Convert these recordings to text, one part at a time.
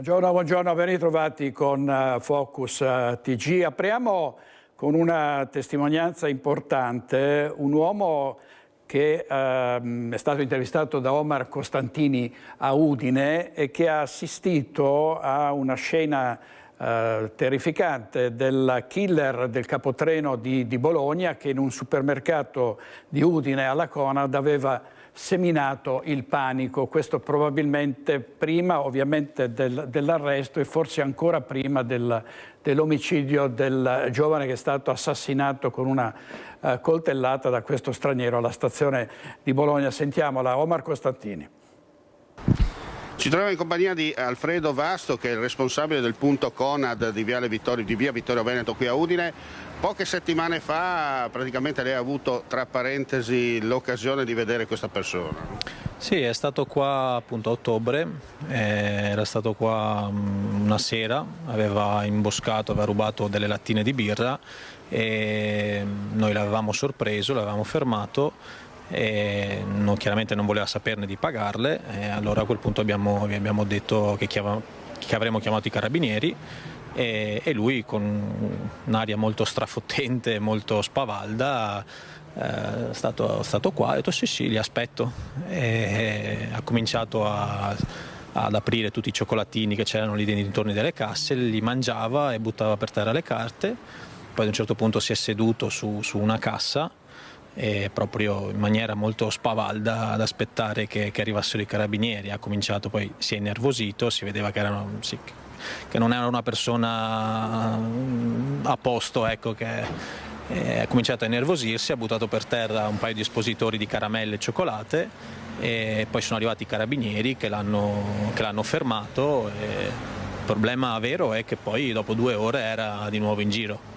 Buongiorno, ben ritrovati con Focus TG. Apriamo con una testimonianza importante, un uomo che è stato intervistato da Omar Costantini a Udine e che ha assistito a una scena terrificante del killer del capotreno di Bologna, che in un supermercato di Udine alla Conad aveva seminato il panico. Questo probabilmente prima ovviamente dell'arresto e forse ancora prima dell'omicidio del giovane che è stato assassinato con una coltellata da questo straniero alla stazione di Bologna. Sentiamola, Omar Costantini. Ci troviamo in compagnia di Alfredo Vasto, che è il responsabile del punto Conad di via Vittorio Veneto qui a Udine. Poche settimane fa praticamente lei ha avuto, tra parentesi, l'occasione di vedere questa persona. Sì, è stato qua appunto a ottobre, era stato qua una sera, aveva imboscato, aveva rubato delle lattine di birra e noi l'avevamo sorpreso, l'avevamo fermato e chiaramente non voleva saperne di pagarle, e allora a quel punto abbiamo detto che avremmo chiamato i carabinieri e lui con un'aria molto strafottente, molto spavalda è stato qua, ha detto sì, li aspetto, e ha cominciato ad aprire tutti i cioccolatini che c'erano lì nei dintorni delle casse, li mangiava e buttava per terra le carte, poi ad un certo punto si è seduto su una cassa e proprio in maniera molto spavalda ad aspettare che arrivassero i carabinieri. Ha cominciato, poi si è innervosito, si vedeva che non era una persona a posto, ecco, che ha cominciato a innervosirsi, ha buttato per terra un paio di espositori di caramelle e cioccolate e poi sono arrivati i carabinieri che l'hanno fermato. E il problema vero è che poi dopo 2 ore era di nuovo in giro.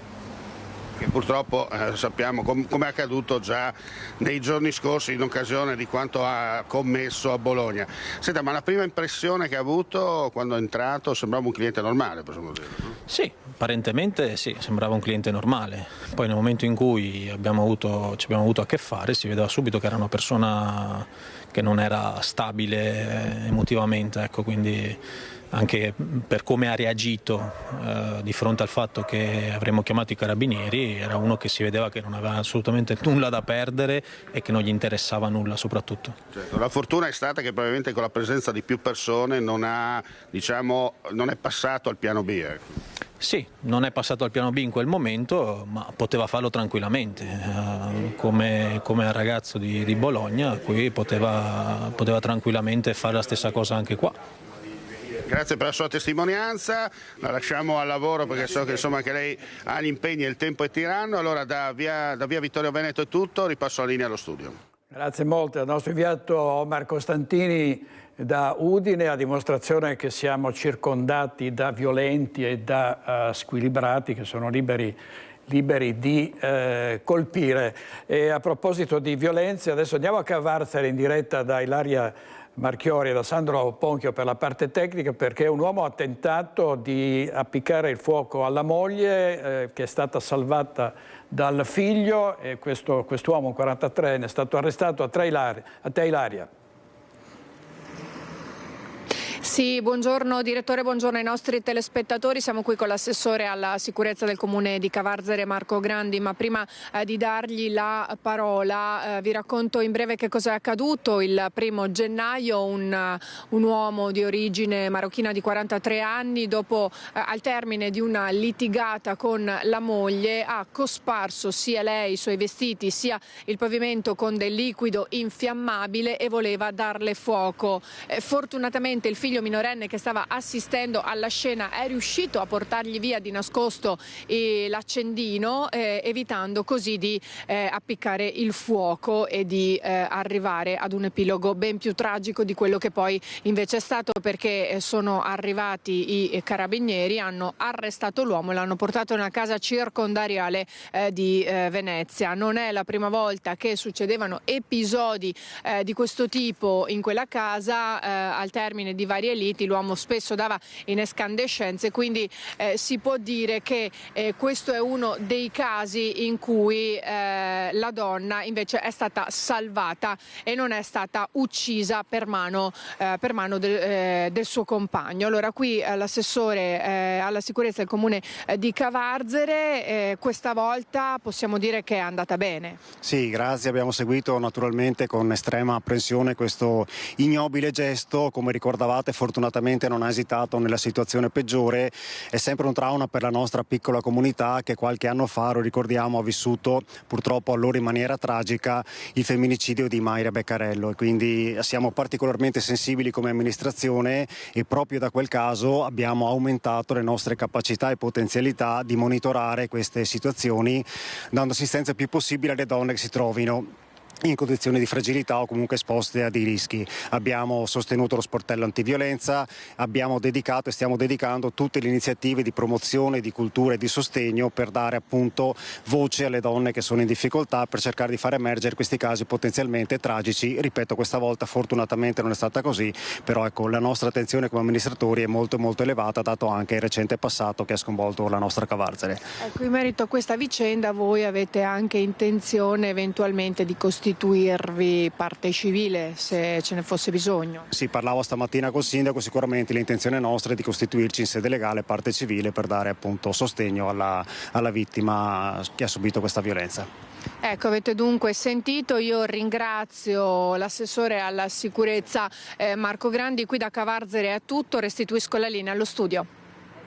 Che purtroppo sappiamo come è accaduto già nei giorni scorsi in occasione di quanto ha commesso a Bologna. Senta, ma la prima impressione che ha avuto quando è entrato sembrava un cliente normale, possiamo dire, no? Sì, apparentemente sì, sembrava un cliente normale. Poi nel momento in cui ci abbiamo avuto a che fare si vedeva subito che era una persona che non era stabile emotivamente, ecco, quindi anche per come ha reagito di fronte al fatto che avremmo chiamato i carabinieri, era uno che si vedeva che non aveva assolutamente nulla da perdere e che non gli interessava nulla soprattutto. Certo, la fortuna è stata che probabilmente con la presenza di più persone non è passato al piano B. Ecco. Sì, non è passato al piano B in quel momento, ma poteva farlo tranquillamente, come al ragazzo di Bologna, qui poteva tranquillamente fare la stessa cosa anche qua. Grazie per la sua testimonianza, la lasciamo al lavoro perché so che insomma che lei ha gli impegni e il tempo è tiranno. Allora da via Vittorio Veneto è tutto, ripasso la linea allo studio. Grazie molto al nostro inviato Omar Costantini da Udine, a dimostrazione che siamo circondati da violenti e da squilibrati che sono liberi di colpire. E a proposito di violenze, adesso andiamo a Cavarzere in diretta da Ilaria Marchiori e da Sandro Ponchio per la parte tecnica, perché un uomo ha tentato di appiccare il fuoco alla moglie che è stata salvata dal figlio, e quest'uomo 43enne è stato arrestato a te Ilaria. Sì, buongiorno direttore, buongiorno ai nostri telespettatori. Siamo qui con l'assessore alla sicurezza del comune di Cavarzere, Marco Grandi, ma prima di dargli la parola vi racconto in breve che cosa è accaduto. Il 1° gennaio un uomo di origine marocchina di 43 anni, dopo al termine di una litigata con la moglie, ha cosparso sia lei, i suoi vestiti, sia il pavimento con del liquido infiammabile e voleva darle fuoco. Fortunatamente il figlio minorenne che stava assistendo alla scena è riuscito a portargli via di nascosto l'accendino, evitando così di appiccare il fuoco e di arrivare ad un epilogo ben più tragico di quello che poi invece è stato, perché sono arrivati i carabinieri, hanno arrestato l'uomo e l'hanno portato nella casa circondariale di Venezia. Non è la prima volta che succedevano episodi di questo tipo in quella casa. Al termine di varie varie liti, l'uomo spesso dava in escandescenze, quindi si può dire che questo è uno dei casi in cui la donna invece è stata salvata e non è stata uccisa per mano del suo compagno. Allora qui l'assessore alla sicurezza del comune di Cavarzere, questa volta possiamo dire che è andata bene. Sì, grazie, abbiamo seguito naturalmente con estrema apprensione questo ignobile gesto. Come ricordavate, fortunatamente non ha esitato nella situazione peggiore. È sempre un trauma per la nostra piccola comunità che qualche anno fa, lo ricordiamo, ha vissuto purtroppo allora in maniera tragica il femminicidio di Mayra Beccarello, e quindi siamo particolarmente sensibili come amministrazione e proprio da quel caso abbiamo aumentato le nostre capacità e potenzialità di monitorare queste situazioni, dando assistenza il più possibile alle donne che si trovino in condizioni di fragilità o comunque esposte a dei rischi. Abbiamo sostenuto lo sportello antiviolenza, abbiamo dedicato e stiamo dedicando tutte le iniziative di promozione, di cultura e di sostegno per dare appunto voce alle donne che sono in difficoltà, per cercare di far emergere questi casi potenzialmente tragici. Ripeto, questa volta fortunatamente non è stata così, però ecco, la nostra attenzione come amministratori è molto elevata, dato anche il recente passato che ha sconvolto la nostra Cavarzere. Ecco, in merito a questa vicenda voi avete anche intenzione eventualmente di costituirvi parte civile se ce ne fosse bisogno? Sì, parlavo stamattina col sindaco, sicuramente l'intenzione nostra è di costituirci in sede legale parte civile per dare appunto sostegno alla vittima che ha subito questa violenza. Ecco, avete dunque sentito, io ringrazio l'assessore alla sicurezza Marco Grandi, qui da Cavarzere è tutto, restituisco la linea allo studio.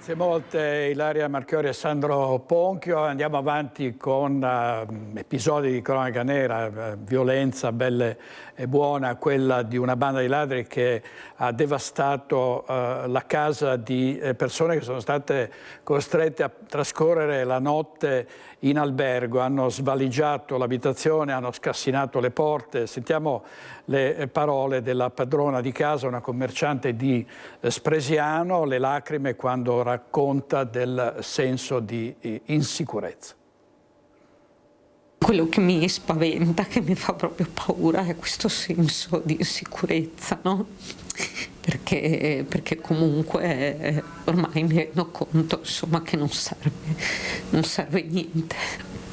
Grazie molte Ilaria Marchiori e Sandro Ponchio. Andiamo avanti con episodi di cronaca nera, violenza bella e buona, quella di una banda di ladri che ha devastato la casa di persone che sono state costrette a trascorrere la notte in albergo, hanno svaligiato l'abitazione, hanno scassinato le porte. Sentiamo le parole della padrona di casa, una commerciante di Spresiano, le lacrime quando racconta del senso di insicurezza. Quello che mi spaventa, che mi fa proprio paura, è questo senso di insicurezza, no? Perché comunque ormai mi rendo conto, insomma, che non serve niente,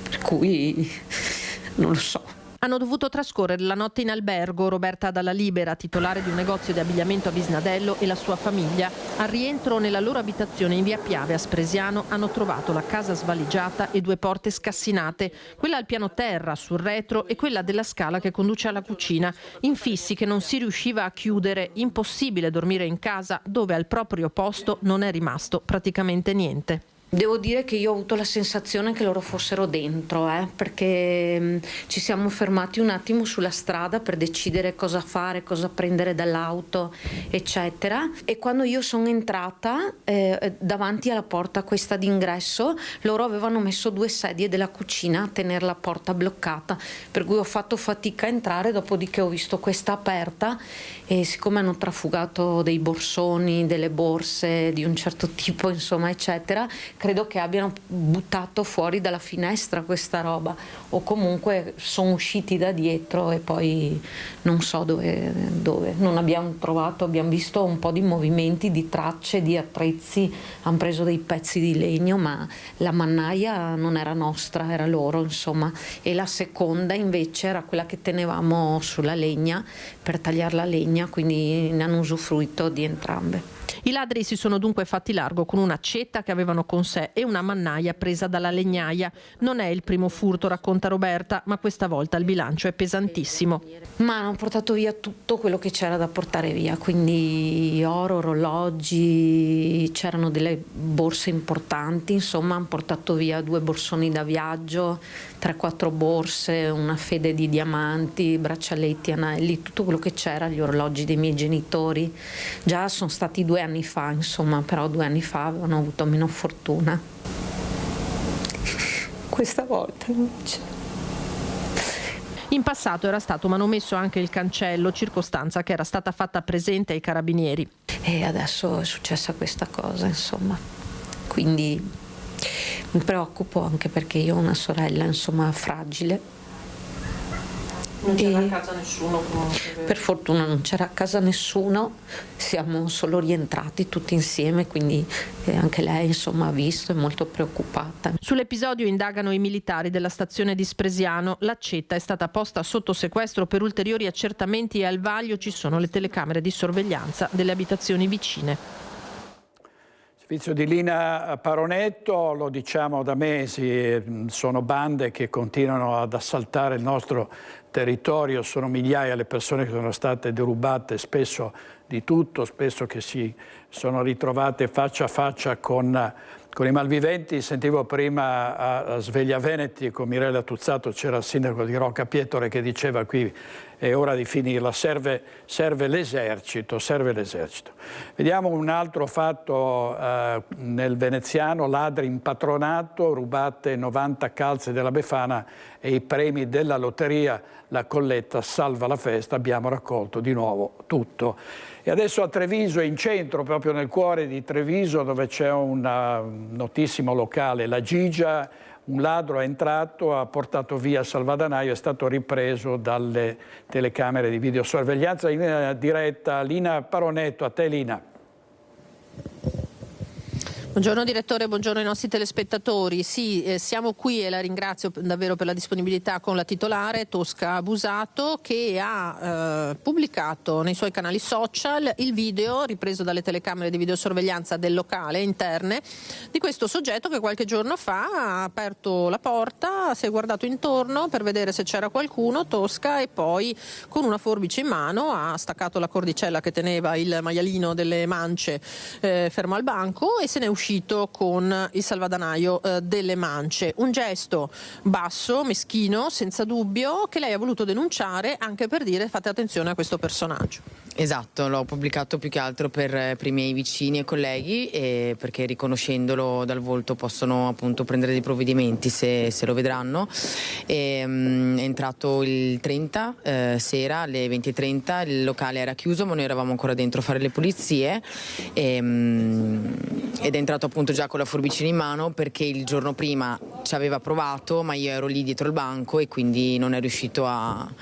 per cui non lo so. Hanno dovuto trascorrere la notte in albergo Roberta Dalla Libera, titolare di un negozio di abbigliamento a Bisnadello, e la sua famiglia. Al rientro nella loro abitazione in via Piave a Spresiano hanno trovato la casa svaligiata e 2 porte scassinate, quella al piano terra sul retro e quella della scala che conduce alla cucina, infissi che non si riusciva a chiudere. Impossibile dormire in casa dove al proprio posto non è rimasto praticamente niente. Devo dire che io ho avuto la sensazione che loro fossero dentro, perché ci siamo fermati un attimo sulla strada per decidere cosa fare, cosa prendere dall'auto, eccetera. E quando io sono entrata davanti alla porta questa d'ingresso, loro avevano messo 2 sedie della cucina a tenere la porta bloccata, per cui ho fatto fatica a entrare, dopodiché ho visto questa aperta e siccome hanno trafugato dei borsoni, delle borse di un certo tipo, insomma, eccetera, credo che abbiano buttato fuori dalla finestra questa roba, o comunque sono usciti da dietro e poi non so dove. Non abbiamo trovato, abbiamo visto un po' di movimenti, di tracce, di attrezzi, hanno preso dei pezzi di legno, ma la mannaia non era nostra, era loro, insomma. E la seconda invece era quella che tenevamo sulla legna per tagliare la legna, quindi ne hanno usufruito di entrambe. I ladri si sono dunque fatti largo con un'accetta che avevano con sé e una mannaia presa dalla legnaia. Non è il primo furto, racconta Roberta, ma questa volta il bilancio è pesantissimo. Ma hanno portato via tutto quello che c'era da portare via, quindi oro, orologi, c'erano delle borse importanti, insomma hanno portato via 2 borsoni da viaggio, 3-4 borse, una fede di diamanti, braccialetti, anelli, tutto quello che c'era, gli orologi dei miei genitori. Già sono stati 2 anni fa, insomma, però 2 anni fa avevano avuto meno fortuna. Questa volta invece. In passato era stato manomesso anche il cancello, circostanza che era stata fatta presente ai carabinieri. E adesso è successa questa cosa, insomma. Quindi mi preoccupo anche perché io ho una sorella, insomma, fragile. Non c'era a casa nessuno? Per fortuna non c'era a casa nessuno, siamo solo rientrati tutti insieme, quindi anche lei insomma ha visto, è molto preoccupata. Sull'episodio indagano i militari della stazione di Spresiano. L'accetta è stata posta sotto sequestro per ulteriori accertamenti e al vaglio ci sono le telecamere di sorveglianza delle abitazioni vicine. Servizio di Lina Paronetto, lo diciamo da mesi, sono bande che continuano ad assaltare il nostro territorio, sono migliaia le persone che sono state derubate, spesso di tutto, spesso che si sono ritrovate faccia a faccia con i malviventi. Sentivo prima a Sveglia Veneti con Mirella Tuzzato, c'era il sindaco di Rocca Pietore che diceva qui è ora di finirla, serve l'esercito, Vediamo un altro fatto nel veneziano, ladri in patronato, rubate 90 calze della Befana e i premi della lotteria, la colletta salva la festa, abbiamo raccolto di nuovo tutto. E adesso a Treviso, in centro, proprio nel cuore di Treviso, dove c'è un notissimo locale, la Gigia, un ladro è entrato, ha portato via il salvadanaio, è stato ripreso dalle telecamere di videosorveglianza. In diretta Lina Paronetto, a te Lina. Buongiorno direttore, buongiorno ai nostri telespettatori. Sì, siamo qui e la ringrazio davvero per la disponibilità con la titolare Tosca Busato, che ha pubblicato nei suoi canali social il video ripreso dalle telecamere di videosorveglianza del locale interne di questo soggetto che qualche giorno fa ha aperto la porta, si è guardato intorno per vedere se c'era qualcuno, Tosca, e poi con una forbice in mano ha staccato la cordicella che teneva il maialino delle mance fermo al banco e se ne è uscito con il salvadanaio delle mance. Un gesto basso, meschino, senza dubbio, che lei ha voluto denunciare anche per dire fate attenzione a questo personaggio. Esatto, l'ho pubblicato più che altro per i miei vicini e colleghi, perché riconoscendolo dal volto possono appunto prendere dei provvedimenti se lo vedranno. È entrato il 30 sera alle 20:30, il locale era chiuso ma noi eravamo ancora dentro a fare le pulizie ed è entrato appunto già con la forbicina in mano perché il giorno prima ci aveva provato ma io ero lì dietro il banco e quindi non è riuscito a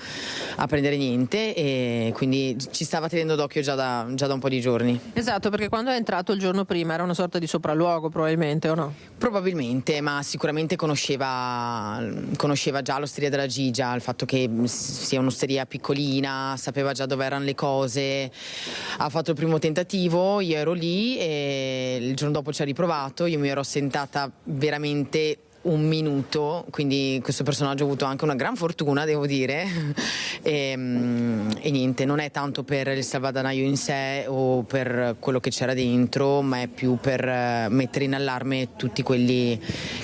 prendere niente e quindi ci stava tenendo d'occhio già da un po' di giorni. Esatto, perché quando è entrato il giorno prima era una sorta di sopralluogo probabilmente, o no? Probabilmente, ma sicuramente conosceva già l'osteria della Gigia, il fatto che sia un'osteria piccolina, sapeva già dove erano le cose, ha fatto il primo tentativo, io ero lì e il giorno dopo ci ha riprovato, io mi ero assentata veramente un minuto, quindi questo personaggio ha avuto anche una gran fortuna, devo dire, e niente, non è tanto per il salvadanaio in sé o per quello che c'era dentro, ma è più per mettere in allarme tutti quelli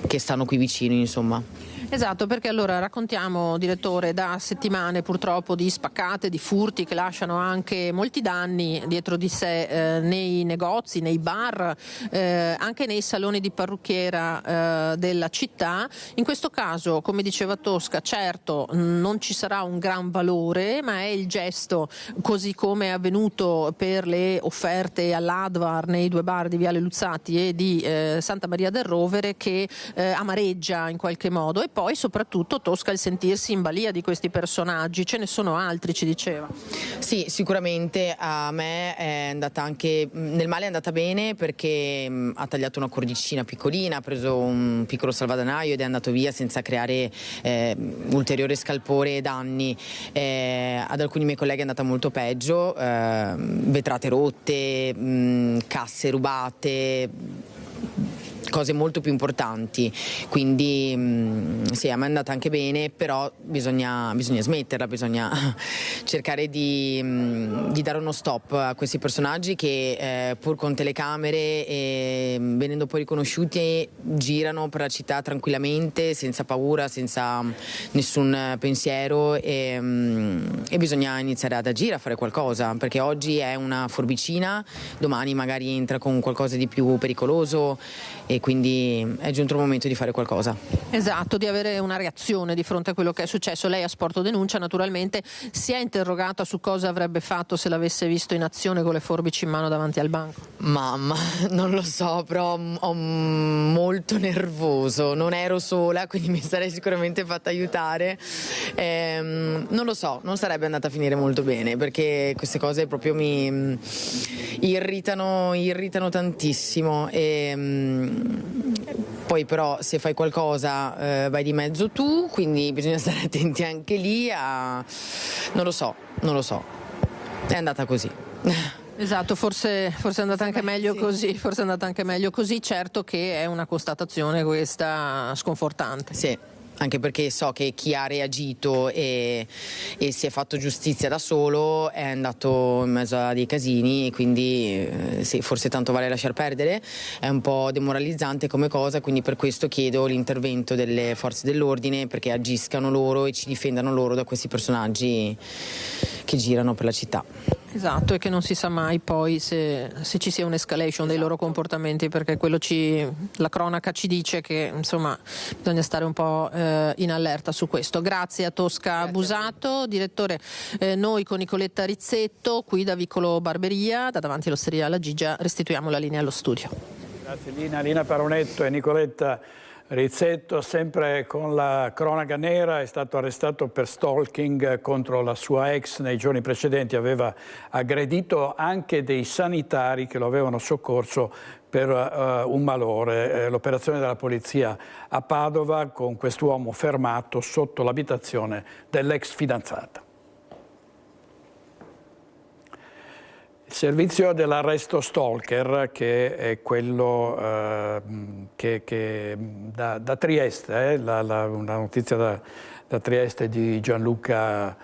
che stanno qui vicino, insomma. Esatto, perché allora raccontiamo, direttore, da settimane purtroppo di spaccate, di furti che lasciano anche molti danni dietro di sé nei negozi, nei bar, anche nei saloni di parrucchiera della città. In questo caso, come diceva Tosca, certo non ci sarà un gran valore, ma è il gesto, così come è avvenuto per le offerte all'Advar nei due bar di Viale Luzzati e di Santa Maria del Rovere, che amareggia in qualche modo. E poi soprattutto Tosca il sentirsi in balia di questi personaggi, ce ne sono altri, ci diceva. Sì, sicuramente a me è andata anche, nel male è andata bene perché ha tagliato una cordicina piccolina, ha preso un piccolo salvadanaio ed è andato via senza creare ulteriore scalpore e danni. Ad alcuni miei colleghi è andata molto peggio, vetrate rotte, casse rubate, cose molto più importanti, quindi sì, a me è andata anche bene, però bisogna smetterla, bisogna cercare di dare uno stop a questi personaggi che pur con telecamere e venendo poi riconosciuti girano per la città tranquillamente, senza paura, senza nessun pensiero e bisogna iniziare ad agire, a fare qualcosa, perché oggi è una forbicina, domani magari entra con qualcosa di più pericoloso e quindi è giunto il momento di fare qualcosa. Esatto, di avere una reazione di fronte a quello che è successo. Lei ha sporto denuncia, naturalmente si è interrogata su cosa avrebbe fatto se l'avesse visto in azione con le forbici in mano davanti al banco. Mamma, non lo so, però ho molto nervoso, non ero sola, quindi mi sarei sicuramente fatta aiutare. Non lo so, non sarebbe andata a finire molto bene, perché queste cose proprio mi irritano tantissimo. Poi però se fai qualcosa vai di mezzo tu, quindi bisogna stare attenti anche lì non lo so, è andata così. Esatto, forse è andata anche meglio così, forse è andata anche meglio così, certo che è una constatazione questa sconfortante. Sì. Anche perché so che chi ha reagito e si è fatto giustizia da solo è andato in mezzo a dei casini, quindi sì, forse tanto vale lasciar perdere, è un po' demoralizzante come cosa, quindi per questo chiedo l'intervento delle forze dell'ordine perché agiscano loro e ci difendano loro da questi personaggi che girano per la città. Esatto, e che non si sa mai poi se ci sia un'escalation dei loro comportamenti, perché la cronaca ci dice che insomma bisogna stare un po' in allerta su questo. Grazie a Tosca Busato, direttore. Noi con Nicoletta Rizzetto qui da Vicolo Barberia, da davanti all'osteria La Gigia, restituiamo la linea allo studio. Grazie Lina Paronetto e Nicoletta Rizzetto. Sempre con la cronaca nera, è stato arrestato per stalking contro la sua ex nei giorni precedenti, aveva aggredito anche dei sanitari che lo avevano soccorso per un malore. L'operazione della polizia a Padova con quest'uomo fermato sotto l'abitazione dell'ex fidanzata. Il servizio dell'arresto stalker, che è quello che da Trieste, una notizia da Trieste di Gianluca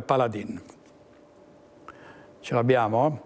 Paladin. Ce l'abbiamo?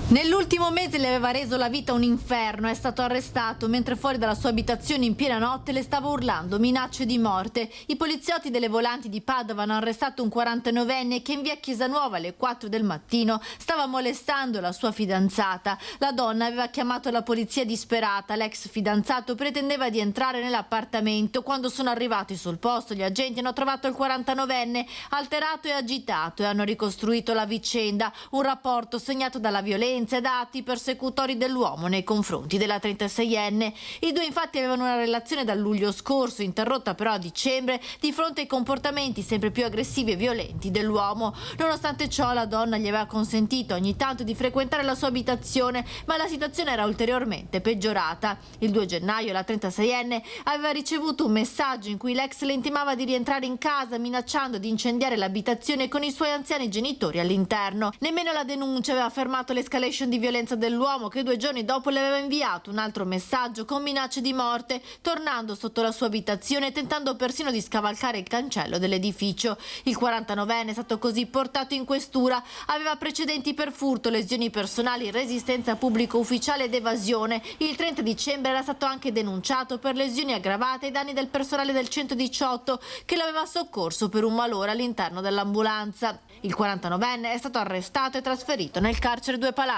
Nell'ultimo mese le aveva reso la vita un inferno, è stato arrestato mentre fuori dalla sua abitazione in piena notte le stava urlando minacce di morte. I poliziotti delle volanti di Padova hanno arrestato un 49enne che in via Chiesa Nuova alle 4 del mattino stava molestando la sua fidanzata. La donna aveva chiamato la polizia disperata, l'ex fidanzato pretendeva di entrare nell'appartamento. Quando sono arrivati sul posto gli agenti hanno trovato il 49enne alterato e agitato e hanno ricostruito la vicenda, un rapporto segnato dalla violenza e da atti persecutori dell'uomo nei confronti della 36enne. I due infatti avevano una relazione dal luglio scorso, interrotta però a dicembre di fronte ai comportamenti sempre più aggressivi e violenti dell'uomo. Nonostante ciò la donna gli aveva consentito ogni tanto di frequentare la sua abitazione, ma la situazione era ulteriormente peggiorata. Il 2 gennaio la 36enne aveva ricevuto un messaggio in cui l'ex le intimava di rientrare in casa minacciando di incendiare l'abitazione con i suoi anziani genitori all'interno. Nemmeno la denuncia aveva fermato l'escalation di violenza dell'uomo, che 2 giorni dopo le aveva inviato un altro messaggio con minacce di morte, tornando sotto la sua abitazione e tentando persino di scavalcare il cancello dell'edificio. Il 49enne è stato così portato in questura, aveva precedenti per furto, lesioni personali, resistenza pubblico ufficiale ed evasione. Il 30 dicembre era stato anche denunciato per lesioni aggravate ai danni del personale del 118 che l'aveva soccorso per un malore all'interno dell'ambulanza. Il 49enne è stato arrestato e trasferito nel carcere Due Palazzi.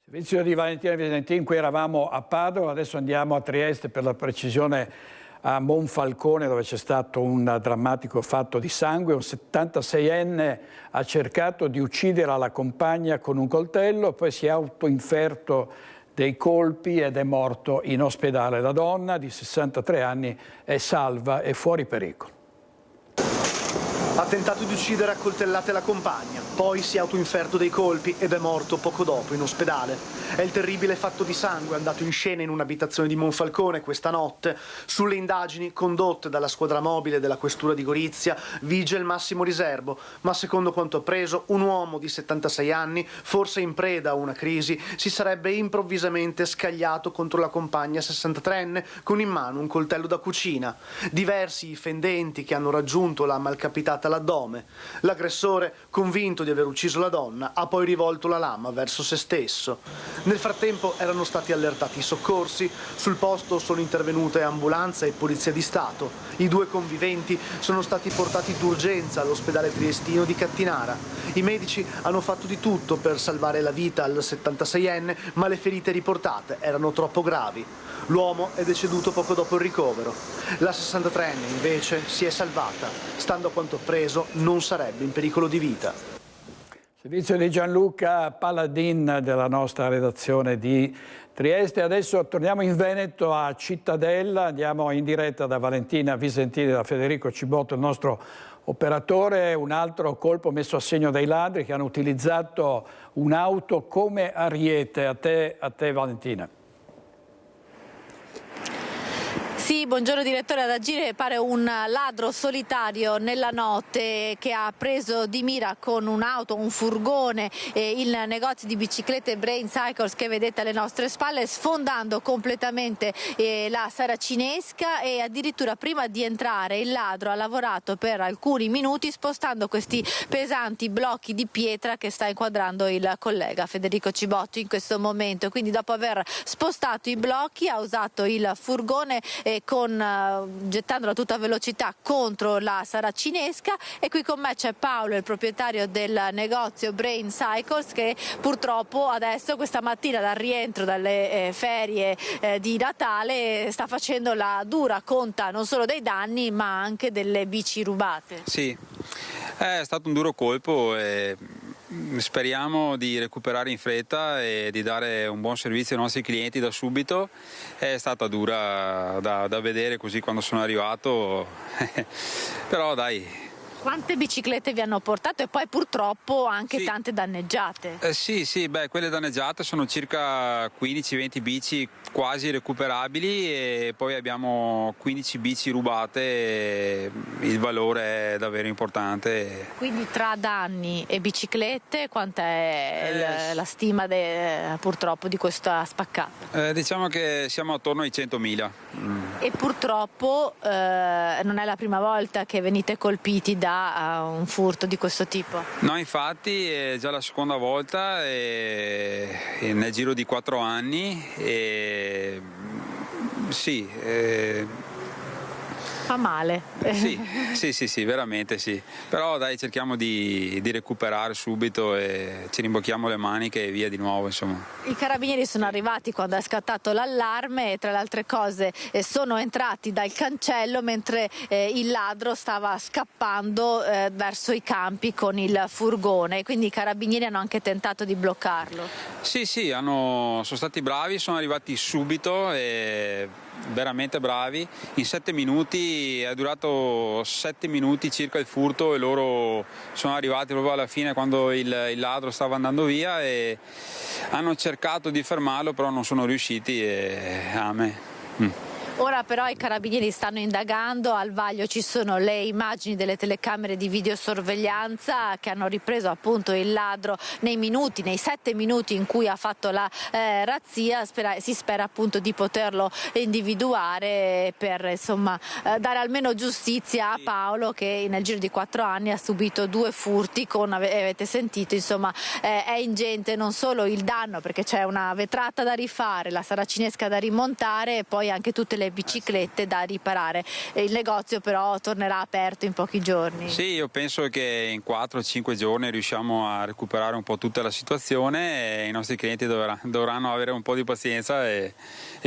Servizio di Valentina Visentin, qui eravamo a Padova, adesso andiamo a Trieste, per la precisione a Monfalcone, dove c'è stato un drammatico fatto di sangue. Un 76enne ha cercato di uccidere la compagna con un coltello, poi si è autoinferto dei colpi ed è morto in ospedale. La donna di 63 anni è salva e fuori pericolo. Ha tentato di uccidere a coltellate la compagna, poi si è autoinferto dei colpi ed è morto poco dopo in ospedale. È il terribile fatto di sangue andato in scena in un'abitazione di Monfalcone questa notte. Sulle indagini condotte dalla squadra mobile della questura di Gorizia vige il massimo riservo, ma secondo quanto appreso un uomo di 76 anni, forse in preda a una crisi, si sarebbe improvvisamente scagliato contro la compagna 63enne con in mano un coltello da cucina. Diversi i fendenti che hanno raggiunto la malcapitata pugnalata all'addome. L'aggressore, convinto di aver ucciso la donna, ha poi rivolto la lama verso se stesso. Nel frattempo erano stati allertati i soccorsi, sul posto sono intervenute ambulanza e polizia di Stato. I due conviventi sono stati portati d'urgenza all'ospedale triestino di Cattinara. I medici hanno fatto di tutto per salvare la vita al 76enne, ma le ferite riportate erano troppo gravi. L'uomo è deceduto poco dopo il ricovero. La 63enne invece si è salvata. Stando a quanto appreso, non sarebbe in pericolo di vita. Servizio di Gianluca Paladin della nostra redazione di Trieste. Adesso torniamo in Veneto a Cittadella, andiamo in diretta da Valentina Visentini e da Federico Cibotto, il nostro operatore. Un altro colpo messo a segno dai ladri che hanno utilizzato un'auto come ariete. A te Valentina. Sì, buongiorno direttore. Ad agire pare un ladro solitario nella notte che ha preso di mira con un'auto, un furgone, il negozio di biciclette Brain Cycles che vedete alle nostre spalle, sfondando completamente la saracinesca, e addirittura prima di entrare il ladro ha lavorato per alcuni minuti spostando questi pesanti blocchi di pietra che sta inquadrando il collega Federico Cibotto in questo momento. Quindi dopo aver spostato i blocchi ha usato il furgone gettandolo a tutta velocità contro la saracinesca. E qui con me c'è Paolo, il proprietario del negozio Brain Cycles, che purtroppo adesso, questa mattina dal rientro dalle ferie di Natale, sta facendo la dura conta non solo dei danni ma anche delle bici rubate. Sì, è stato un duro colpo e speriamo di recuperare in fretta e di dare un buon servizio ai nostri clienti da subito. È stata dura da vedere così quando sono arrivato, però dai. Quante biciclette vi hanno portato e poi purtroppo anche tante danneggiate? Sì, quelle danneggiate sono circa 15-20 bici quasi recuperabili e poi abbiamo 15 bici rubate, il valore è davvero importante. Quindi tra danni e biciclette quanta è la stima purtroppo di questa spaccata? Diciamo che siamo attorno ai 100.000. E purtroppo non è la prima volta che venite colpiti da un furto di questo tipo? No, infatti è già la seconda volta nel giro di 4 anni. Fa male. Sì, veramente sì. Però dai, cerchiamo di recuperare subito e ci rimbocchiamo le maniche e via di nuovo, insomma. I carabinieri sono arrivati quando è scattato l'allarme e tra le altre cose sono entrati dal cancello mentre il ladro stava scappando verso i campi con il furgone, quindi i carabinieri hanno anche tentato di bloccarlo. Sì, sono stati bravi, sono arrivati subito e veramente bravi. In 7 minuti, è durato 7 minuti circa il furto e loro sono arrivati proprio alla fine quando il ladro stava andando via e hanno cercato di fermarlo, però non sono riusciti e Ora però i carabinieri stanno indagando, al vaglio ci sono le immagini delle telecamere di videosorveglianza che hanno ripreso appunto il ladro nei 7 minuti in cui ha fatto la razzia. Si spera appunto di poterlo individuare per dare almeno giustizia a Paolo, che nel giro di 4 anni ha subito 2 furti avete sentito, è ingente non solo il danno perché c'è una vetrata da rifare, la saracinesca da rimontare e poi anche tutte le biciclette da riparare. Il negozio però tornerà aperto in pochi giorni. Sì, io penso che in 4-5 giorni riusciamo a recuperare un po' tutta la situazione e i nostri clienti dovranno avere un po' di pazienza e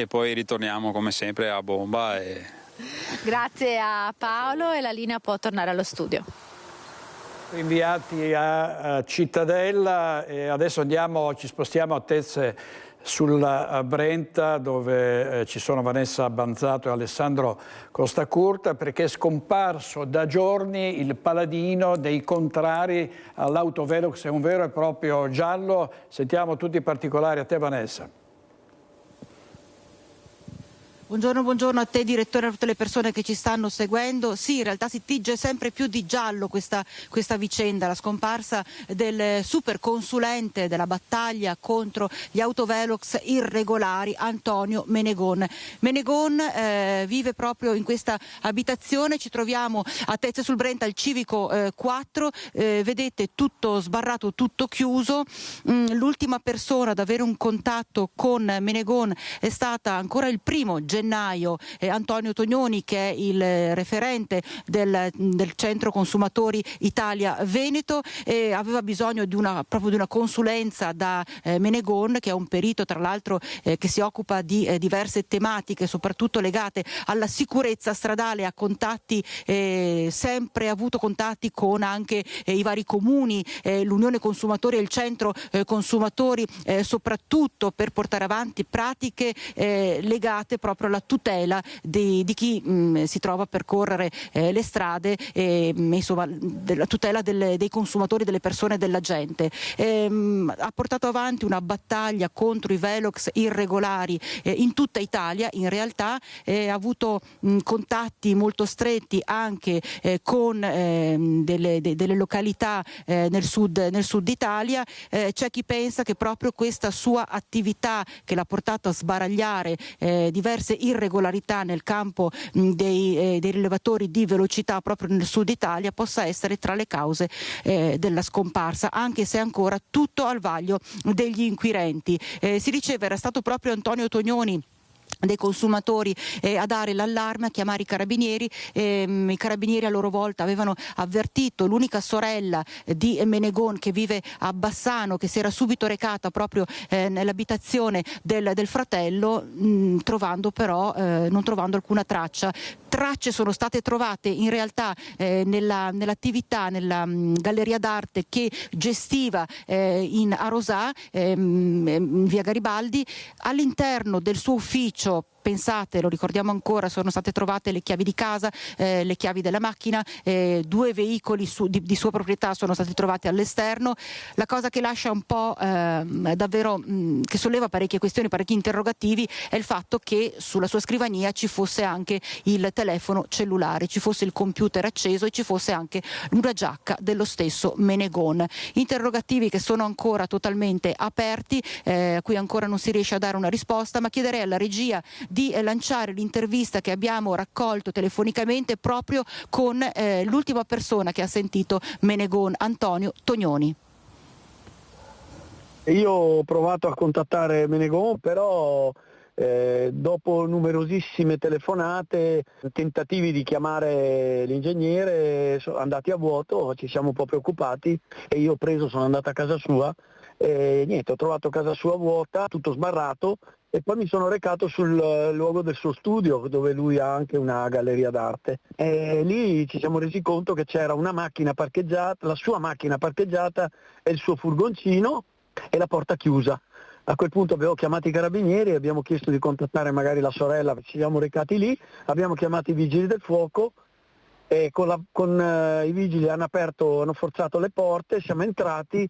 poi ritorniamo come sempre a bomba. Grazie a Paolo e la linea può tornare allo studio. Inviati a Cittadella e adesso ci spostiamo a Tezze sul Brenta, dove ci sono Vanessa Banzato e Alessandro Costacurta, perché è scomparso da giorni il paladino dei contrari all'autovelox, è un vero e proprio giallo. Sentiamo tutti i particolari, a te Vanessa. Buongiorno a te direttore, a tutte le persone che ci stanno seguendo. Sì, in realtà si tinge sempre più di giallo questa vicenda, la scomparsa del super consulente della battaglia contro gli autovelox irregolari, Antonio Menegon. Menegon vive proprio in questa abitazione, ci troviamo a Tezze sul Brenta al Civico 4, vedete tutto sbarrato, tutto chiuso. L'ultima persona ad avere un contatto con Menegon è stata ancora il 1° gennaio Antonio Tognoni, che è il referente del Centro Consumatori Italia Veneto, e aveva bisogno proprio di una consulenza da Menegon, che è un perito tra l'altro che si occupa di diverse tematiche soprattutto legate alla sicurezza stradale, ha contatti, sempre avuto contatti con anche i vari comuni, l'Unione Consumatori e il Centro Consumatori, soprattutto per portare avanti pratiche legate proprio alla tutela di chi si trova a percorrere le strade, insomma la tutela dei consumatori, delle persone, della gente. Ha portato avanti una battaglia contro i velox irregolari in tutta Italia, in realtà ha avuto contatti molto stretti anche con delle località nel sud Italia. C'è chi pensa che proprio questa sua attività, che l'ha portato a sbaragliare diverse irregolarità nel campo dei rilevatori di velocità proprio nel sud Italia, possa essere tra le cause della scomparsa, anche se ancora tutto al vaglio degli inquirenti. Si diceva era stato proprio Antonio Tognoni dei consumatori a dare l'allarme, a chiamare i carabinieri. I carabinieri a loro volta avevano avvertito l'unica sorella di Menegon, che vive a Bassano, che si era subito recata proprio nell'abitazione del fratello, non trovando alcuna traccia. Tracce sono state trovate in realtà nell'attività, nella galleria d'arte che gestiva a Rosà, in via Garibaldi, all'interno del suo ufficio. Pensate, lo ricordiamo ancora, sono state trovate le chiavi di casa, le chiavi della macchina, 2 veicoli di sua proprietà sono stati trovati all'esterno. La cosa che lascia un po' davvero, che solleva parecchie questioni, parecchi interrogativi, è il fatto che sulla sua scrivania ci fosse anche il telefono cellulare, ci fosse il computer acceso e ci fosse anche una giacca dello stesso Menegon. Interrogativi che sono ancora totalmente aperti, a cui ancora non si riesce a dare una risposta, ma chiederei alla regia di lanciare l'intervista che abbiamo raccolto telefonicamente proprio con l'ultima persona che ha sentito Menegon, Antonio Tognoni. Io ho provato a contattare Menegon, però dopo numerosissime telefonate, tentativi di chiamare l'ingegnere, sono andati a vuoto, ci siamo un po' preoccupati e io sono andato a casa sua e niente, ho trovato casa sua vuota, tutto sbarrato, e poi mi sono recato sul luogo del suo studio, dove lui ha anche una galleria d'arte, e lì ci siamo resi conto che c'era una macchina parcheggiata, la sua macchina parcheggiata e il suo furgoncino e la porta chiusa. A quel punto abbiamo chiamato i carabinieri, abbiamo chiesto di contattare magari la sorella, ci siamo recati lì, abbiamo chiamato i vigili del fuoco e con i vigili hanno forzato le porte, siamo entrati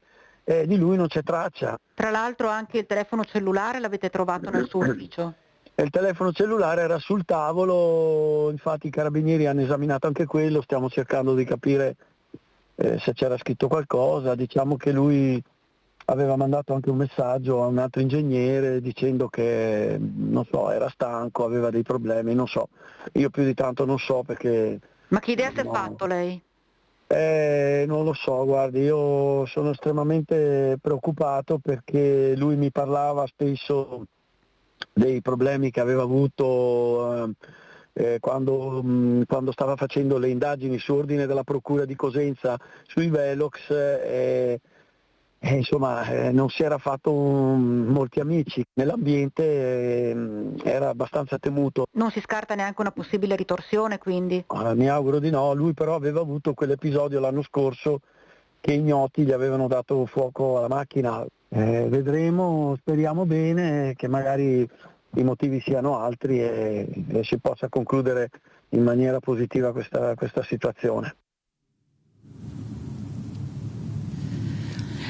e di lui non c'è traccia. Tra l'altro anche il telefono cellulare l'avete trovato nel suo ufficio? Il telefono cellulare era sul tavolo, infatti i carabinieri hanno esaminato anche quello, stiamo cercando di capire se c'era scritto qualcosa. Diciamo che lui aveva mandato anche un messaggio a un altro ingegnere dicendo che, non so, era stanco, aveva dei problemi, non so. Io più di tanto non so perché... Ma che idea si è fatto lei? Non lo so, guardi, io sono estremamente preoccupato perché lui mi parlava spesso dei problemi che aveva avuto quando stava facendo le indagini su ordine della Procura di Cosenza sui velox. Insomma, non si era fatto molti amici nell'ambiente, era abbastanza temuto. Non si scarta neanche una possibile ritorsione, quindi? Mi auguro di no. Lui però aveva avuto quell'episodio l'anno scorso che ignoti gli avevano dato fuoco alla macchina. Vedremo, speriamo bene che magari i motivi siano altri e si possa concludere in maniera positiva questa situazione.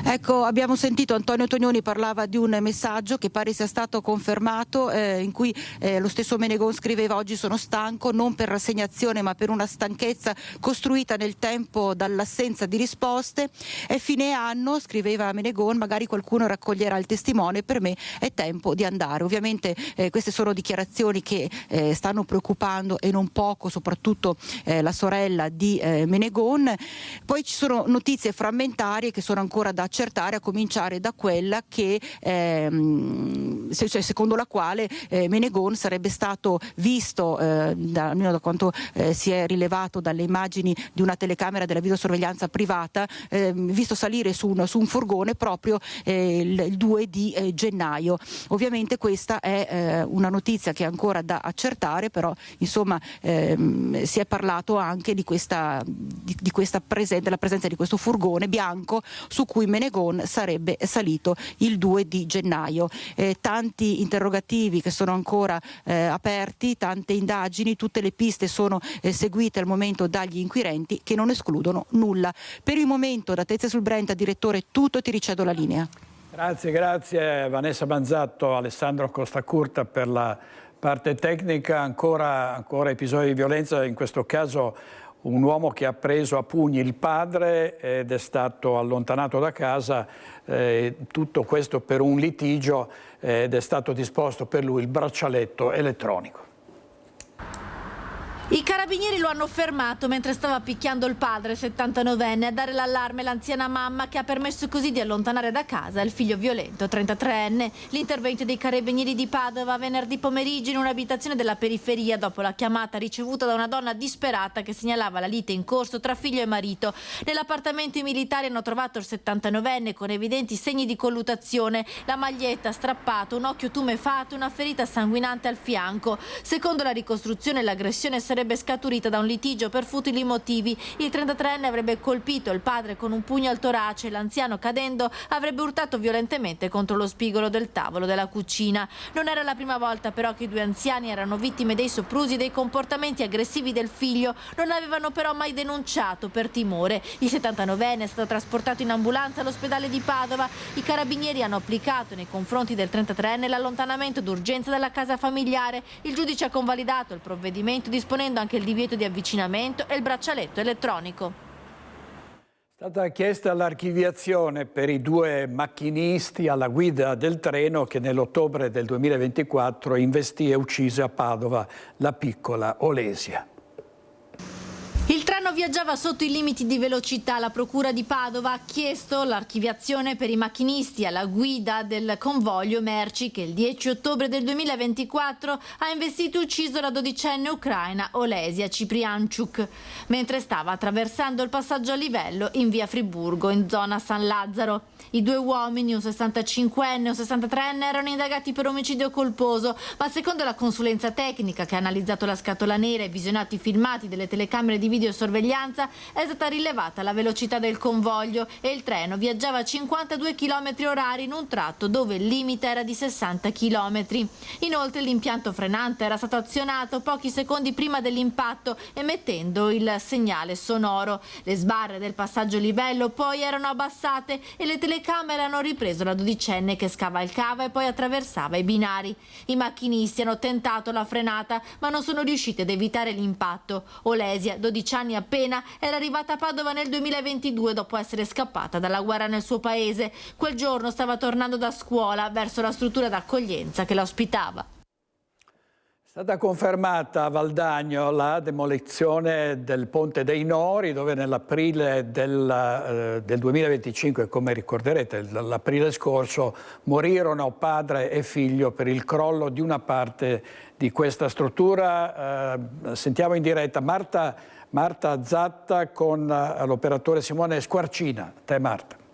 Ecco, abbiamo sentito Antonio Tognoni parlava di un messaggio che pare sia stato confermato, in cui lo stesso Menegon scriveva: oggi sono stanco non per rassegnazione ma per una stanchezza costruita nel tempo dall'assenza di risposte. È fine anno, scriveva Menegon, magari qualcuno raccoglierà il testimone, per me è tempo di andare. Ovviamente queste sono dichiarazioni che stanno preoccupando e non poco soprattutto la sorella di Menegon. Poi ci sono notizie frammentarie che sono ancora da accertare, a cominciare da quella che secondo la quale Menegon sarebbe stato visto, almeno da quanto si è rilevato dalle immagini di una telecamera della videosorveglianza privata, visto salire su un furgone proprio il 2 di gennaio. Ovviamente questa è una notizia che è ancora da accertare, però insomma si è parlato anche di questa della presenza di questo furgone bianco su cui Menegon sarebbe salito il 2 di gennaio. Tanti interrogativi che sono ancora aperti, tante indagini, tutte le piste sono seguite al momento dagli inquirenti che non escludono nulla. Per il momento da Tezze sul Brenta, direttore, tutto, ti ricedo la linea. Grazie Vanessa Manzatto, Alessandro Costacurta per la parte tecnica. Ancora episodi di violenza, in questo caso un uomo che ha preso a pugni il padre ed è stato allontanato da casa, tutto questo per un litigio, ed è stato disposto per lui il braccialetto elettronico. I carabinieri lo hanno fermato mentre stava picchiando il padre 79enne. A dare l'allarme l'anziana mamma, che ha permesso così di allontanare da casa il figlio violento 33enne. L'intervento dei carabinieri di Padova venerdì pomeriggio in un'abitazione della periferia dopo la chiamata ricevuta da una donna disperata che segnalava la lite in corso tra figlio e marito. Nell'appartamento i militari hanno trovato il 79enne con evidenti segni di colluttazione, la maglietta strappata, un occhio tumefato e una ferita sanguinante al fianco. Secondo la ricostruzione l'aggressione sarebbe scaturita da un litigio per futili motivi. Il 33enne avrebbe colpito il padre con un pugno al torace. L'anziano, cadendo, avrebbe urtato violentemente contro lo spigolo del tavolo della cucina. Non era la prima volta però che i due anziani erano vittime dei soprusi e dei comportamenti aggressivi del figlio. Non avevano però mai denunciato per timore. Il 79enne è stato trasportato in ambulanza all'ospedale di Padova. I carabinieri hanno applicato nei confronti del 33enne l'allontanamento d'urgenza dalla casa familiare. Il giudice ha convalidato il provvedimento disponendo anche il divieto di avvicinamento e il braccialetto elettronico. È stata chiesta l'archiviazione per i due macchinisti alla guida del treno che nell'ottobre del 2024 investì e uccise a Padova la piccola Olesia. Il treno viaggiava sotto i limiti di velocità. La procura di Padova ha chiesto l'archiviazione per i macchinisti alla guida del convoglio merci che il 10 ottobre del 2024 ha investito e ucciso la 12enne ucraina Olesia Ciprianchuk mentre stava attraversando il passaggio a livello in via Friburgo, in zona San Lazzaro. I due uomini, un 65enne e un 63enne, erano indagati per omicidio colposo, ma secondo la consulenza tecnica che ha analizzato la scatola nera e visionato i filmati delle telecamere di videosorveglianza è stata rilevata la velocità del convoglio e il treno viaggiava a 52 km/h in un tratto dove il limite era di 60 km. Inoltre l'impianto frenante era stato azionato pochi secondi prima dell'impatto, emettendo il segnale sonoro. Le sbarre del passaggio a livello poi erano abbassate e le telecamere hanno ripreso la 12enne che scavalcava e poi attraversava i binari. I macchinisti hanno tentato la frenata ma non sono riusciti ad evitare l'impatto. Olesia, 12 anni appena, era arrivata a Padova nel 2022 dopo essere scappata dalla guerra nel suo paese. Quel giorno stava tornando da scuola verso la struttura d'accoglienza che la ospitava. È stata confermata a Valdagno la demolizione del Ponte dei Nori, dove nell'aprile del 2025, come ricorderete, l'aprile scorso, morirono padre e figlio per il crollo di una parte di questa struttura. Sentiamo in diretta Marta Zatta con l'operatore Simone Squarcina. Te Marta.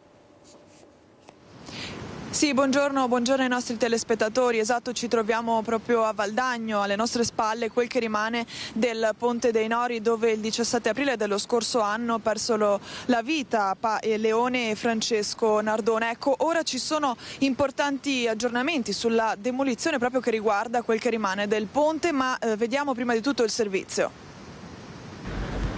Sì, buongiorno ai nostri telespettatori. Esatto, ci troviamo proprio a Valdagno, alle nostre spalle quel che rimane del Ponte dei Nori, dove il 17 aprile dello scorso anno persero la vita Leone e Francesco Nardone. Ecco, ora ci sono importanti aggiornamenti sulla demolizione proprio che riguarda quel che rimane del ponte, ma vediamo prima di tutto il servizio.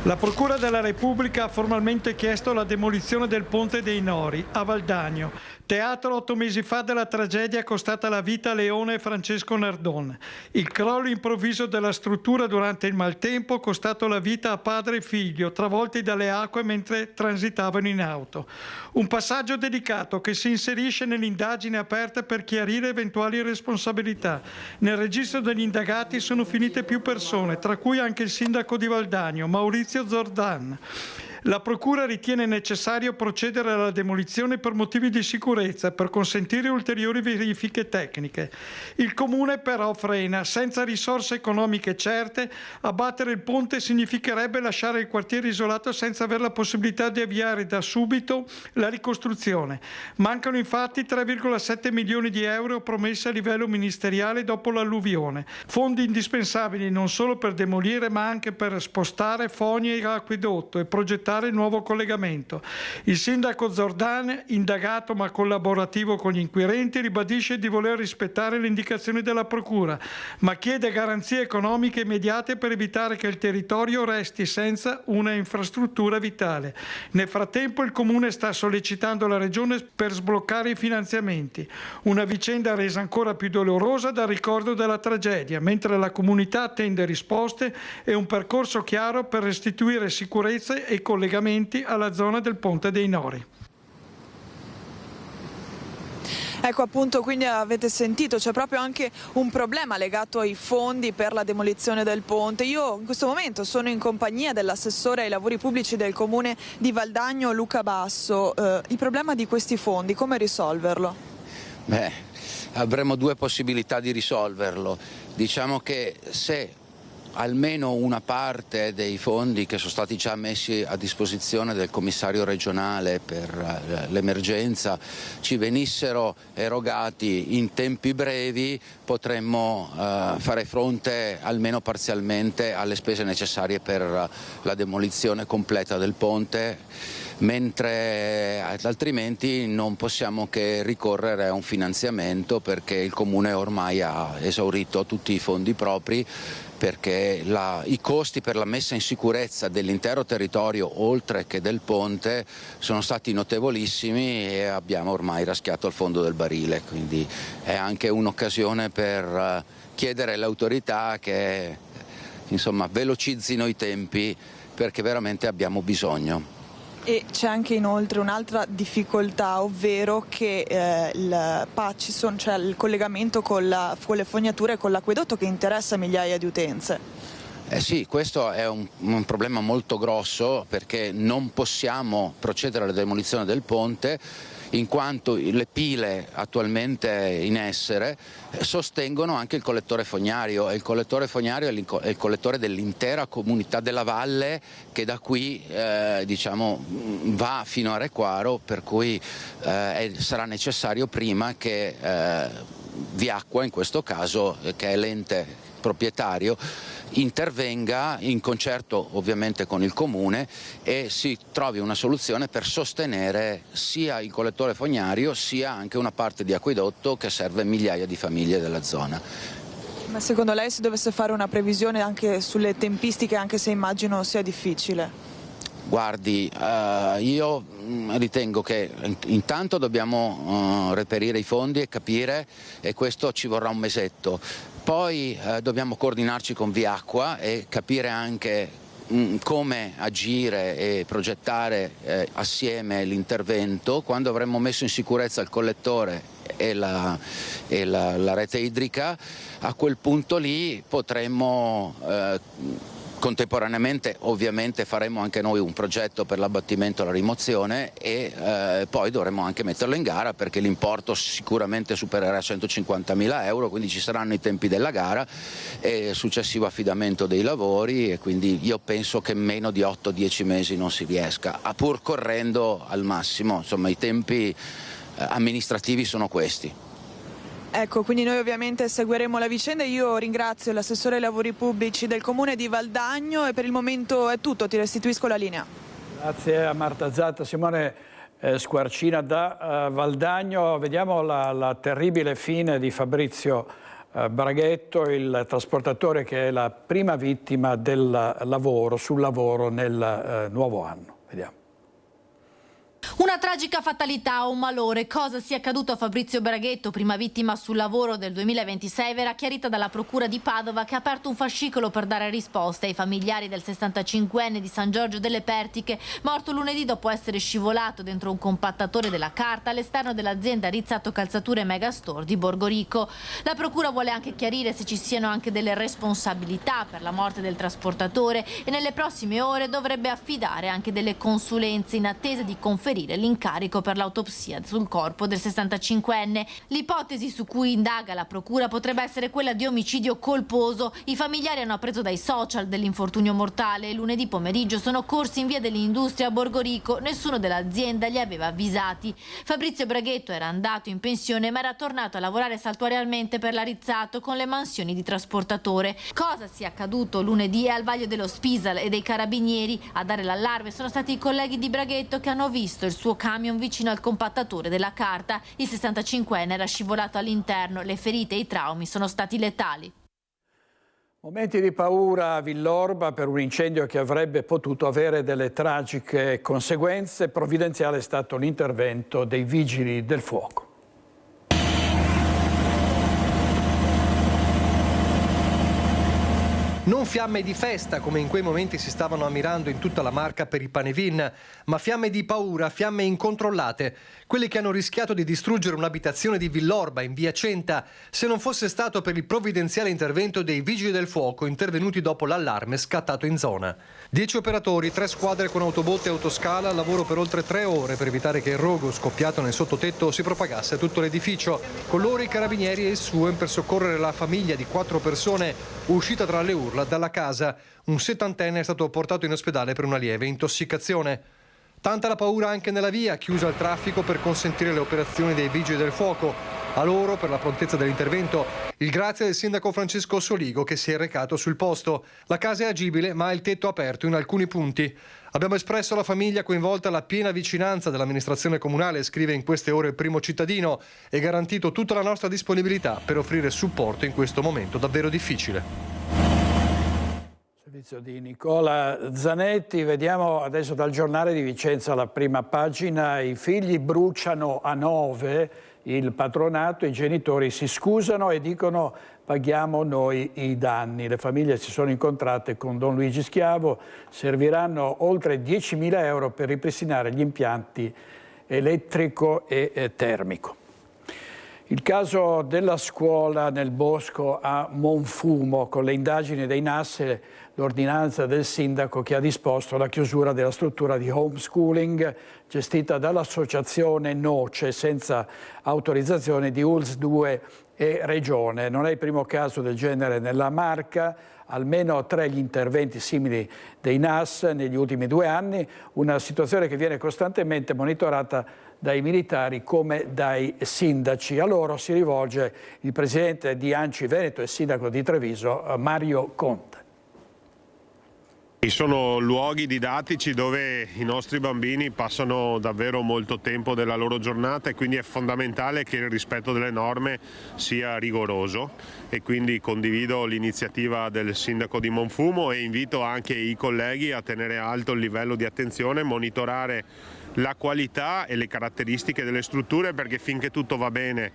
La Procura della Repubblica ha formalmente chiesto la demolizione del Ponte dei Nori a Valdagno, teatro 8 mesi fa della tragedia costata la vita a Leone e Francesco Nardon. Il crollo improvviso della struttura durante il maltempo ha costato la vita a padre e figlio, travolti dalle acque mentre transitavano in auto. Un passaggio delicato che si inserisce nell'indagine aperta per chiarire eventuali responsabilità. Nel registro degli indagati sono finite più persone, tra cui anche il sindaco di Valdagno, Maurizio Zordan. La Procura ritiene necessario procedere alla demolizione per motivi di sicurezza, per consentire ulteriori verifiche tecniche. Il Comune però frena. Senza risorse economiche certe, abbattere il ponte significherebbe lasciare il quartiere isolato senza avere la possibilità di avviare da subito la ricostruzione. Mancano infatti 3,7 milioni di euro promessi a livello ministeriale dopo l'alluvione. Fondi indispensabili non solo per demolire ma anche per spostare foglie e acquedotto e progettare il nuovo collegamento. Il sindaco Zordan, indagato ma collaborativo con gli inquirenti, ribadisce di voler rispettare le indicazioni della Procura, ma chiede garanzie economiche immediate per evitare che il territorio resti senza una infrastruttura vitale. Nel frattempo il Comune sta sollecitando la Regione per sbloccare i finanziamenti, una vicenda resa ancora più dolorosa dal ricordo della tragedia, mentre la comunità attende risposte e un percorso chiaro per restituire sicurezza e collegamenti alla zona del Ponte dei Nori. Ecco, appunto, quindi avete sentito, c'è proprio anche un problema legato ai fondi per la demolizione del ponte. Io in questo momento sono in compagnia dell'assessore ai lavori pubblici del Comune di Valdagno, Luca Basso. Il problema di questi fondi, come risolverlo? Avremo due possibilità di risolverlo. Diciamo che se almeno una parte dei fondi che sono stati già messi a disposizione del commissario regionale per l'emergenza ci venissero erogati in tempi brevi, potremmo fare fronte almeno parzialmente alle spese necessarie per la demolizione completa del ponte, mentre altrimenti non possiamo che ricorrere a un finanziamento, perché il Comune ormai ha esaurito tutti i fondi propri, perché i costi per la messa in sicurezza dell'intero territorio oltre che del ponte sono stati notevolissimi e abbiamo ormai raschiato il fondo del barile, quindi è anche un'occasione per chiedere alle autorità che velocizzino i tempi, perché veramente abbiamo bisogno. E c'è anche inoltre un'altra difficoltà, ovvero che il Patchison, cioè il collegamento con le fognature e con l'acquedotto che interessa migliaia di utenze. Sì, questo è un problema molto grosso, perché non possiamo procedere alla demolizione del ponte in quanto le pile attualmente in essere sostengono anche il collettore fognario, e il collettore fognario è il collettore dell'intera comunità della valle, che da qui va fino a Requaro, per cui sarà necessario prima che Viacqua, in questo caso, che è l'ente proprietario, intervenga in concerto ovviamente con il Comune e si trovi una soluzione per sostenere sia il collettore fognario sia anche una parte di acquedotto che serve migliaia di famiglie della zona. Ma secondo lei si dovesse fare una previsione anche sulle tempistiche, anche se immagino sia difficile? Guardi, io ritengo che intanto dobbiamo reperire i fondi e capire, e questo ci vorrà un mesetto. Poi dobbiamo coordinarci con Viacqua e capire anche come agire e progettare assieme l'intervento. Quando avremo messo in sicurezza il collettore e la rete idrica, a quel punto lì potremmo contemporaneamente ovviamente faremo anche noi un progetto per l'abbattimento e la rimozione, e poi dovremo anche metterlo in gara, perché l'importo sicuramente supererà 150.000 euro, quindi ci saranno i tempi della gara e successivo affidamento dei lavori, e quindi io penso che meno di 8-10 mesi non si riesca, pur correndo al massimo. Insomma, i tempi amministrativi sono questi. Ecco, quindi noi ovviamente seguiremo la vicenda. Io ringrazio l'assessore ai lavori pubblici del Comune di Valdagno e per il momento è tutto, ti restituisco la linea. Grazie a Marta Zatta. Simone Squarcina da Valdagno. Vediamo la terribile fine di Fabrizio Braghetto, il trasportatore che è la prima vittima del sul lavoro nel nuovo anno. Vediamo. Una tragica fatalità o un malore. Cosa sia accaduto a Fabrizio Braghetto, prima vittima sul lavoro del 2026, verrà chiarita dalla Procura di Padova, che ha aperto un fascicolo per dare risposte ai familiari del 65enne di San Giorgio delle Pertiche, morto lunedì dopo essere scivolato dentro un compattatore della carta all'esterno dell'azienda Rizzato Calzature Megastore di Borgorico. La Procura vuole anche chiarire se ci siano anche delle responsabilità per la morte del trasportatore e nelle prossime ore dovrebbe affidare anche delle consulenze in attesa di conferire l'incarico per l'autopsia sul corpo del 65enne. L'ipotesi su cui indaga la Procura potrebbe essere quella di omicidio colposo. I familiari hanno appreso dai social dell'infortunio mortale e lunedì pomeriggio sono corsi in via dell'Industria a Borgorico. Nessuno dell'azienda li aveva avvisati. Fabrizio Braghetto era andato in pensione ma era tornato a lavorare saltuariamente per la Rizzato con le mansioni di trasportatore. Cosa sia accaduto lunedì è al vaglio dello Spisal e dei carabinieri. A dare l'allarme sono stati i colleghi di Braghetto che hanno visto il suo camion vicino al compattatore della carta. Il 65enne era scivolato all'interno, le ferite e i traumi sono stati letali. Momenti di paura a Villorba per un incendio che avrebbe potuto avere delle tragiche conseguenze. Provvidenziale è stato l'intervento dei vigili del fuoco. Non fiamme di festa, come in quei momenti si stavano ammirando in tutta la Marca per i Panevin, ma fiamme di paura, fiamme incontrollate, quelle che hanno rischiato di distruggere un'abitazione di Villorba in via Centa, se non fosse stato per il provvidenziale intervento dei vigili del fuoco intervenuti dopo l'allarme scattato in zona. 10 operatori, 3 squadre con autobotte e autoscala, lavoro per oltre 3 ore per evitare che il rogo scoppiato nel sottotetto si propagasse a tutto l'edificio. Con loro i carabinieri e il SUEM per soccorrere la famiglia di 4 persone uscita tra le urla dalla casa. Un 70enne è stato portato in ospedale per una lieve intossicazione. Tanta la paura anche nella via, chiusa al traffico per consentire le operazioni dei vigili del fuoco. A loro, per la prontezza dell'intervento, il grazie del sindaco Francesco Soligo che si è recato sul posto. La casa è agibile ma ha il tetto aperto in alcuni punti. Abbiamo espresso alla famiglia coinvolta la piena vicinanza dell'amministrazione comunale, scrive in queste ore il Primo Cittadino, e garantito tutta la nostra disponibilità per offrire supporto in questo momento davvero difficile. Servizio di Nicola Zanetti. Vediamo adesso dal giornale di Vicenza la prima pagina. I figli bruciano a 9 il patronato, i genitori si scusano e dicono paghiamo noi i danni. Le famiglie si sono incontrate con Don Luigi Schiavo, serviranno oltre 10.000 euro per ripristinare gli impianti elettrico e termico. Il caso della scuola nel bosco a Monfumo, con le indagini dei NAS e l'ordinanza del sindaco che ha disposto la chiusura della struttura di homeschooling gestita dall'associazione Noce senza autorizzazione di ULSS 2 e Regione. Non è il primo caso del genere nella Marca, almeno 3 gli interventi simili dei NAS negli ultimi 2 anni, una situazione che viene costantemente monitorata dai militari come dai sindaci. A loro si rivolge il presidente di ANCI Veneto e sindaco di Treviso, Mario Conte. Sono luoghi didattici dove i nostri bambini passano davvero molto tempo della loro giornata e quindi è fondamentale che il rispetto delle norme sia rigoroso, e quindi condivido l'iniziativa del sindaco di Monfumo e invito anche i colleghi a tenere alto il livello di attenzione, monitorare la qualità e le caratteristiche delle strutture, perché finché tutto va bene,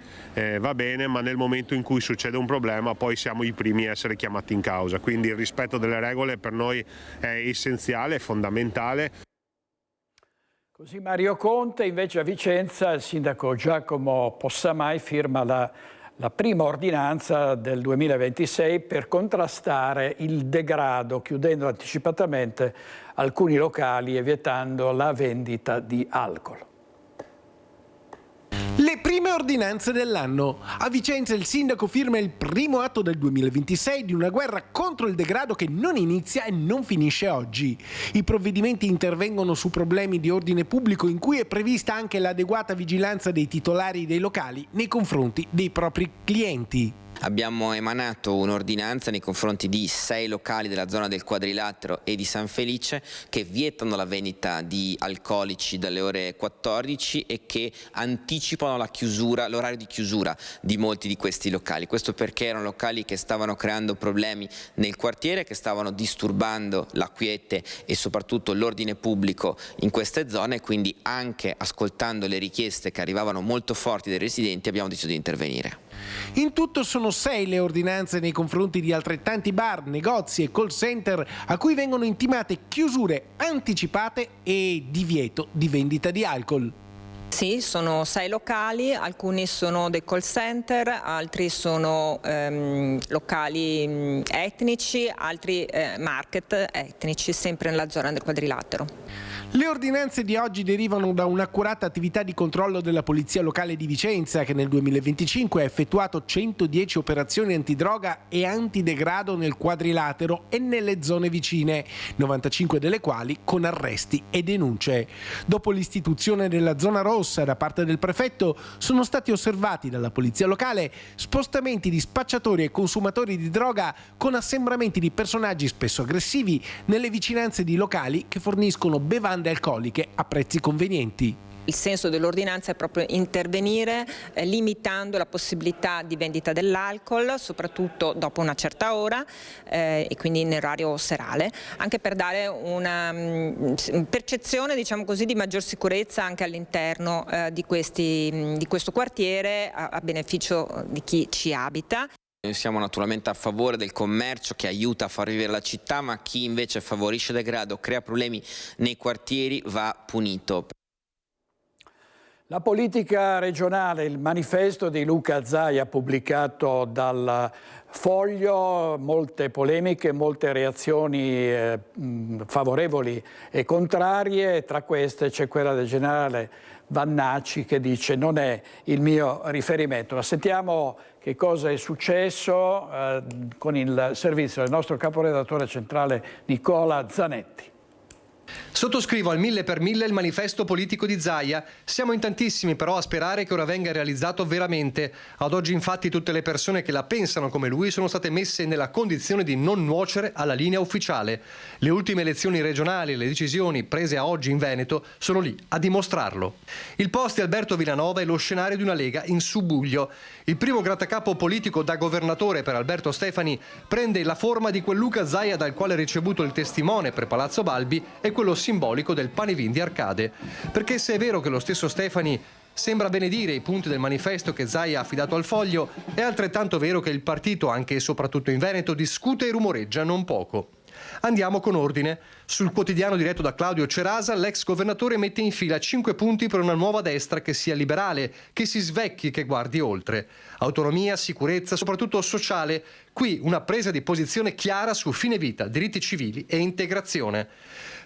ma nel momento in cui succede un problema poi siamo i primi a essere chiamati in causa. Quindi il rispetto delle regole per noi è essenziale, è fondamentale. Così Mario Conte. Invece a Vicenza il sindaco Giacomo Possamai firma la prima ordinanza del 2026 per contrastare il degrado, chiudendo anticipatamente alcuni locali e vietando la vendita di alcol. Le prime ordinanze dell'anno. A Vicenza il sindaco firma il primo atto del 2026 di una guerra contro il degrado che non inizia e non finisce oggi. I provvedimenti intervengono su problemi di ordine pubblico in cui è prevista anche l'adeguata vigilanza dei titolari dei locali nei confronti dei propri clienti. Abbiamo emanato un'ordinanza nei confronti di 6 locali della zona del Quadrilatero e di San Felice che vietano la vendita di alcolici dalle ore 14 e che anticipano l'orario di chiusura di molti di questi locali. Questo perché erano locali che stavano creando problemi nel quartiere, che stavano disturbando la quiete e soprattutto l'ordine pubblico in queste zone, quindi anche ascoltando le richieste che arrivavano molto forti dai residenti abbiamo deciso di intervenire. In tutto sono 6 le ordinanze nei confronti di altrettanti bar, negozi e call center a cui vengono intimate chiusure anticipate e divieto di vendita di alcol. Sì, sono 6 locali, alcuni sono dei call center, altri sono locali etnici, altri market etnici, sempre nella zona del Quadrilatero. Le ordinanze di oggi derivano da un'accurata attività di controllo della Polizia Locale di Vicenza, che nel 2025 ha effettuato 110 operazioni antidroga e antidegrado nel Quadrilatero e nelle zone vicine, 95 delle quali con arresti e denunce. Dopo l'istituzione della zona rossa da parte del prefetto, sono stati osservati dalla Polizia Locale spostamenti di spacciatori e consumatori di droga con assembramenti di personaggi spesso aggressivi nelle vicinanze di locali che forniscono bevande alcoliche a prezzi convenienti. Il senso dell'ordinanza è proprio intervenire limitando la possibilità di vendita dell'alcol, soprattutto dopo una certa ora e quindi in orario serale, anche per dare una percezione, diciamo così, di maggior sicurezza anche all'interno di questo quartiere a beneficio di chi ci abita. Noi siamo naturalmente a favore del commercio che aiuta a far vivere la città, ma chi invece favorisce degrado, crea problemi nei quartieri, va punito. La politica regionale, il manifesto di Luca Zaia pubblicato dal Foglio, molte polemiche, molte reazioni favorevoli e contrarie, tra queste c'è quella del generale Vannacci che dice non è il mio riferimento. Ma sentiamo che cosa è successo con il servizio del nostro caporedattore centrale Nicola Zanetti. Sottoscrivo al 1000 per 1000 il manifesto politico di Zaia. Siamo in tantissimi però a sperare che ora venga realizzato veramente. Ad oggi infatti tutte le persone che la pensano come lui sono state messe nella condizione di non nuocere alla linea ufficiale. Le ultime elezioni regionali e le decisioni prese a oggi in Veneto sono lì a dimostrarlo. Il post di Alberto Villanova è lo scenario di una Lega in subbuglio. Il primo grattacapo politico da governatore per Alberto Stefani prende la forma di quel Luca Zaia dal quale ha ricevuto il testimone per Palazzo Balbi e quello simbolico del Panevin di Arcade. Perché se è vero che lo stesso Stefani sembra benedire i punti del manifesto che Zaia ha affidato al Foglio, è altrettanto vero che il partito, anche e soprattutto in Veneto, discute e rumoreggia non poco. Andiamo con ordine. Sul quotidiano diretto da Claudio Cerasa, l'ex governatore mette in fila 5 punti per una nuova destra che sia liberale, che si svecchi, che guardi oltre. Autonomia, sicurezza, soprattutto sociale. Qui una presa di posizione chiara su fine vita, diritti civili e integrazione.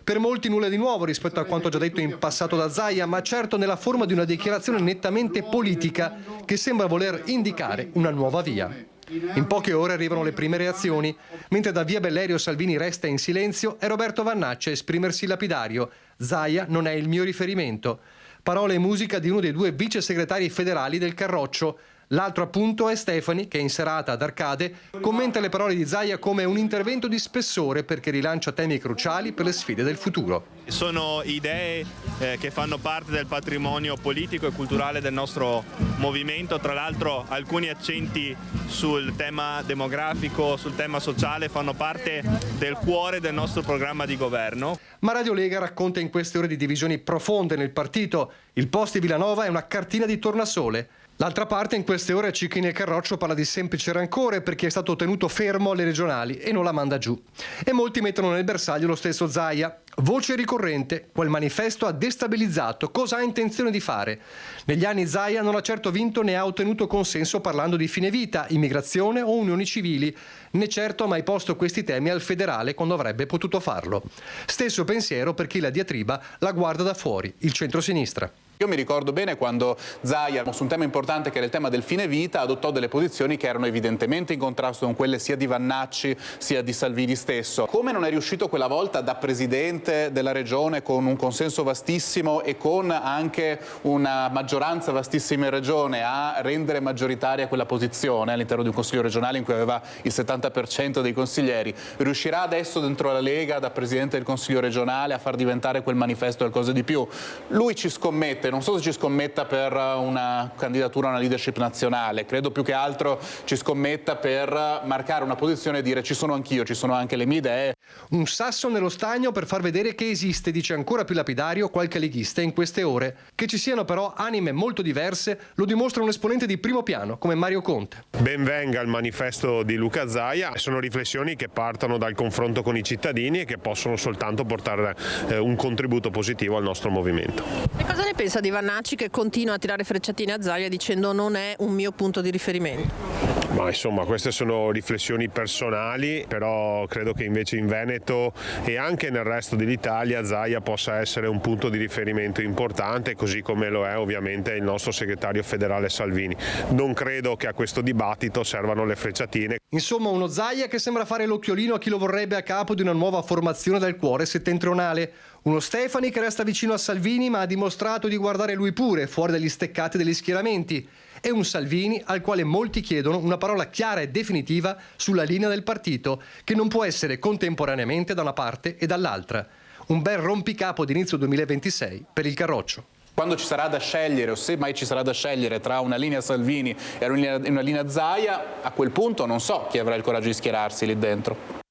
Per molti nulla di nuovo rispetto a quanto già detto in passato da Zaia, ma certo nella forma di una dichiarazione nettamente politica che sembra voler indicare una nuova via. In poche ore arrivano le prime reazioni. Mentre da via Bellerio Salvini resta in silenzio, è Roberto Vannacci a esprimersi lapidario. Zaia non è il mio riferimento. Parole e musica di uno dei 2 vice segretari federali del Carroccio. L'altro appunto è Stefani, che in serata ad Arcade commenta le parole di Zaia come un intervento di spessore perché rilancia temi cruciali per le sfide del futuro. Sono idee che fanno parte del patrimonio politico e culturale del nostro movimento, tra l'altro alcuni accenti sul tema demografico, sul tema sociale fanno parte del cuore del nostro programma di governo. Ma Radio Lega racconta in queste ore di divisioni profonde nel partito. Il post di Villanova è una cartina di tornasole. L'altra parte in queste ore a Cicchini e Carroccio parla di semplice rancore perché è stato tenuto fermo alle regionali e non la manda giù. E molti mettono nel bersaglio lo stesso Zaia. Voce ricorrente, quel manifesto ha destabilizzato, cosa ha intenzione di fare? Negli anni Zaia non ha certo vinto né ha ottenuto consenso parlando di fine vita, immigrazione o unioni civili, né certo ha mai posto questi temi al federale quando avrebbe potuto farlo. Stesso pensiero per chi la diatriba la guarda da fuori, il centro-sinistra. Io mi ricordo bene quando Zaia, su un tema importante che era il tema del fine vita, adottò delle posizioni che erano evidentemente in contrasto con quelle sia di Vannacci sia di Salvini stesso. Come non è riuscito quella volta da presidente della regione con un consenso vastissimo e con anche una maggioranza vastissima in regione a rendere maggioritaria quella posizione all'interno di un consiglio regionale in cui aveva il 70% dei consiglieri, riuscirà adesso dentro la Lega da presidente del consiglio regionale a far diventare quel manifesto qualcosa di più? Lui ci scommette, non so se ci scommetta per una candidatura a una leadership nazionale, credo più che altro ci scommetta per marcare una posizione e dire ci sono anch'io, ci sono anche le mie idee. Un sasso nello stagno per far vedere che esiste, dice ancora più lapidario qualche leghista in queste ore. Che ci siano però anime molto diverse lo dimostra un esponente di primo piano come Mario Conte. Ben venga il manifesto di Luca Zaia, sono riflessioni che partono dal confronto con i cittadini e che possono soltanto portare un contributo positivo al nostro movimento. E cosa ne pensa di Vannacci che continua a tirare frecciatine a Zaia dicendo non è un mio punto di riferimento? Ma insomma queste sono riflessioni personali, però credo che invece in Veneto e anche nel resto dell'Italia Zaia possa essere un punto di riferimento importante, così come lo è ovviamente il nostro segretario federale Salvini. Non credo che a questo dibattito servano le frecciatine. Insomma uno Zaia che sembra fare l'occhiolino a chi lo vorrebbe a capo di una nuova formazione del cuore settentrionale. Uno Stefani che resta vicino a Salvini ma ha dimostrato di guardare lui pure fuori dagli steccati degli schieramenti. E un Salvini al quale molti chiedono una parola chiara e definitiva sulla linea del partito, che non può essere contemporaneamente da una parte e dall'altra. Un bel rompicapo d'inizio 2026 per il Carroccio. Quando ci sarà da scegliere, o se mai ci sarà da scegliere, tra una linea Salvini e una linea Zaia, a quel punto non so chi avrà il coraggio di schierarsi lì dentro.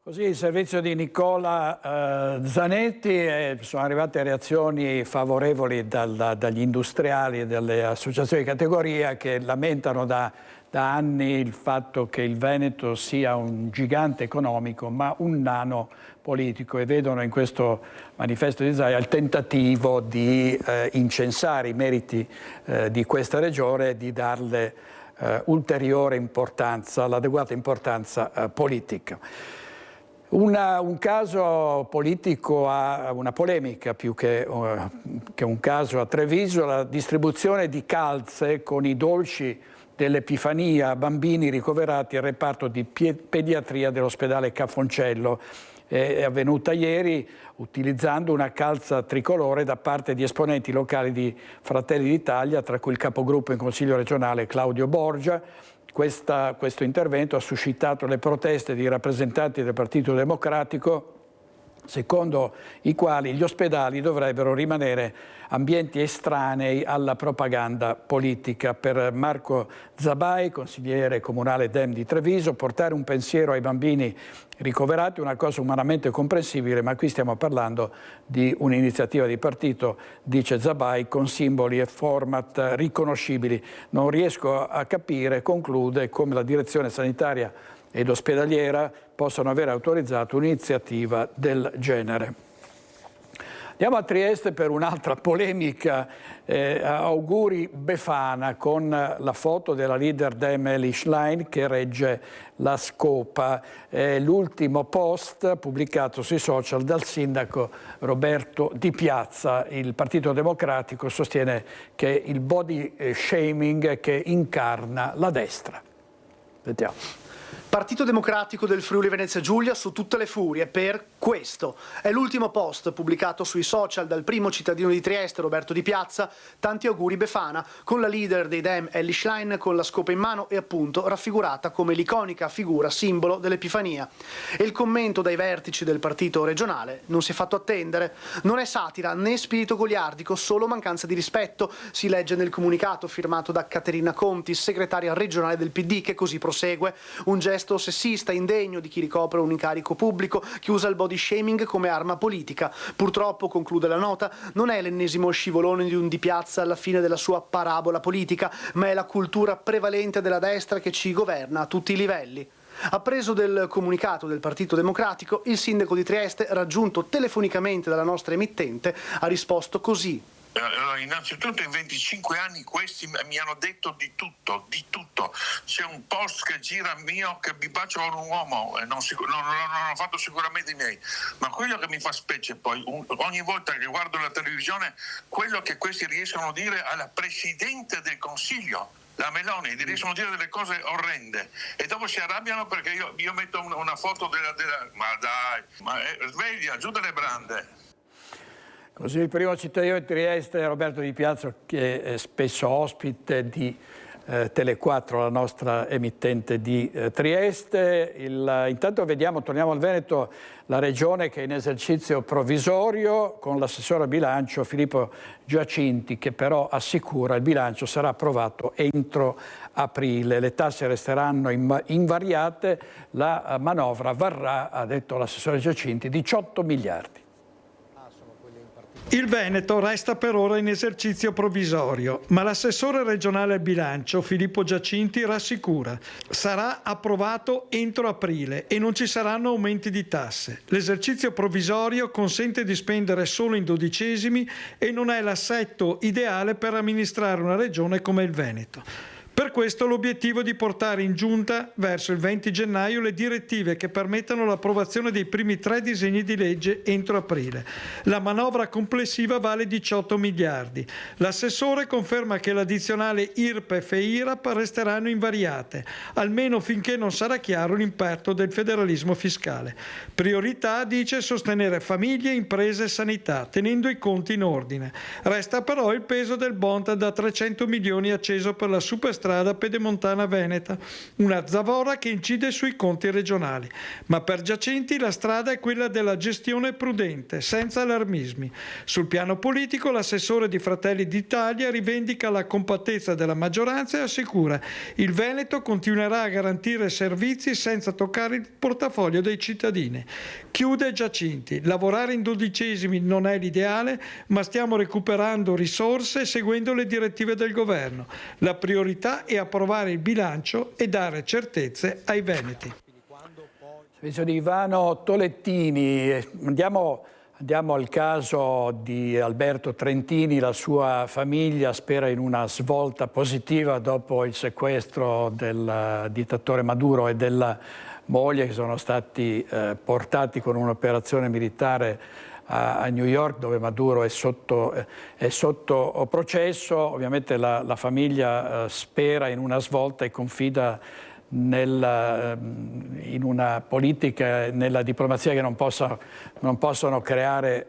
Così il servizio di Nicola Zanetti, sono arrivate reazioni favorevoli dagli industriali e dalle associazioni di categoria che lamentano da anni il fatto che il Veneto sia un gigante economico ma un nano politico e vedono in questo manifesto di Zaia il tentativo di incensare i meriti di questa regione e di darle ulteriore importanza, l'adeguata importanza politica. Un caso politico ha una polemica più che un caso a Treviso, la distribuzione di calze con i dolci dell'Epifania a bambini ricoverati al reparto di pediatria dell'ospedale Cafoncello. È avvenuta ieri utilizzando una calza tricolore da parte di esponenti locali di Fratelli d'Italia, tra cui il capogruppo in Consiglio regionale Claudio Borgia. Questo intervento ha suscitato le proteste di rappresentanti del Partito Democratico, secondo i quali gli ospedali dovrebbero rimanere ambienti estranei alla propaganda politica. Per Marco Zabai, consigliere comunale Dem di Treviso, portare un pensiero ai bambini ricoverati è una cosa umanamente comprensibile, ma qui stiamo parlando di un'iniziativa di partito, dice Zabai, con simboli e format riconoscibili. Non riesco a capire, conclude, come la direzione sanitaria ed ospedaliera possano aver autorizzato un'iniziativa del genere. Andiamo a Trieste per un'altra polemica, auguri Befana, con la foto della leader Dem Eli Schlein che regge la scopa. L'ultimo post pubblicato sui social dal sindaco Roberto Di Piazza. Il Partito Democratico sostiene che il body shaming che incarna la destra. Sentiamo. Partito Democratico del Friuli Venezia Giulia su tutte le furie per questo. È l'ultimo post pubblicato sui social dal primo cittadino di Trieste, Roberto Di Piazza. Tanti auguri Befana, con la leader dei Dem Eli Schlein con la scopa in mano e appunto raffigurata come l'iconica figura simbolo dell'Epifania. E il commento dai vertici del partito regionale non si è fatto attendere. Non è satira né spirito goliardico, solo mancanza di rispetto, si legge nel comunicato firmato da Caterina Conti, segretaria regionale del PD, che così prosegue. Un gesto sessista, indegno di chi ricopre un incarico pubblico, che usa il body shaming come arma politica. Purtroppo, conclude la nota, non è l'ennesimo scivolone di un Di Piazza alla fine della sua parabola politica, ma è la cultura prevalente della destra che ci governa a tutti i livelli. Appreso del comunicato del Partito Democratico, il sindaco di Trieste, raggiunto telefonicamente dalla nostra emittente, ha risposto così. Innanzitutto in 25 anni questi mi hanno detto di tutto. C'è un post che gira mio che mi bacio a un uomo, non ho fatto sicuramente i miei, ma quello che mi fa specie poi, ogni volta che guardo la televisione, quello che questi riescono a dire alla Presidente del Consiglio, la Meloni, riescono a dire delle cose orrende e dopo si arrabbiano perché io metto una foto ma dai, sveglia, giù dalle brande. Così il primo cittadino di Trieste, Roberto Di Piazzo, che è spesso ospite di Tele4, la nostra emittente di Trieste. Intanto torniamo al Veneto, la regione che è in esercizio provvisorio con l'assessore al bilancio Filippo Giacinti, che però assicura il bilancio sarà approvato entro aprile. Le tasse resteranno invariate, la manovra varrà, ha detto l'assessore Giacinti, 18 miliardi. Il Veneto resta per ora in esercizio provvisorio, ma l'assessore regionale al bilancio Filippo Giacinti rassicura: sarà approvato entro aprile e non ci saranno aumenti di tasse. L'esercizio provvisorio consente di spendere solo in dodicesimi e non è l'assetto ideale per amministrare una regione come il Veneto. Per questo l'obiettivo è di portare in giunta verso il 20 gennaio le direttive che permettano l'approvazione dei primi 3 disegni di legge entro aprile. La manovra complessiva vale 18 miliardi. L'assessore conferma che l'addizionale IRPEF e IRAP resteranno invariate, almeno finché non sarà chiaro l'impatto del federalismo fiscale. Priorità, dice, sostenere famiglie, imprese e sanità, tenendo i conti in ordine. Resta però il peso del bond da 300 milioni acceso per la superstrada pedemontana veneta, una zavorra che incide sui conti regionali. Ma per Giacinti la strada è quella della gestione prudente, senza allarmismi. Sul piano politico l'assessore di Fratelli d'Italia rivendica la compattezza della maggioranza e assicura: il Veneto continuerà a garantire servizi senza toccare il portafoglio dei cittadini. Chiude Giacinti: lavorare in dodicesimi non è l'ideale, ma stiamo recuperando risorse seguendo le direttive del governo. La priorità è approvare il bilancio e dare certezze ai veneti. Servizio di Ivano Tolettini. Andiamo al caso di Alberto Trentini. La sua famiglia spera in una svolta positiva dopo il sequestro del dittatore Maduro e della moglie, che sono stati portati con un'operazione militare a New York, dove Maduro è sotto processo. Ovviamente la famiglia spera in una svolta e confida in una politica, nella diplomazia, che non possono creare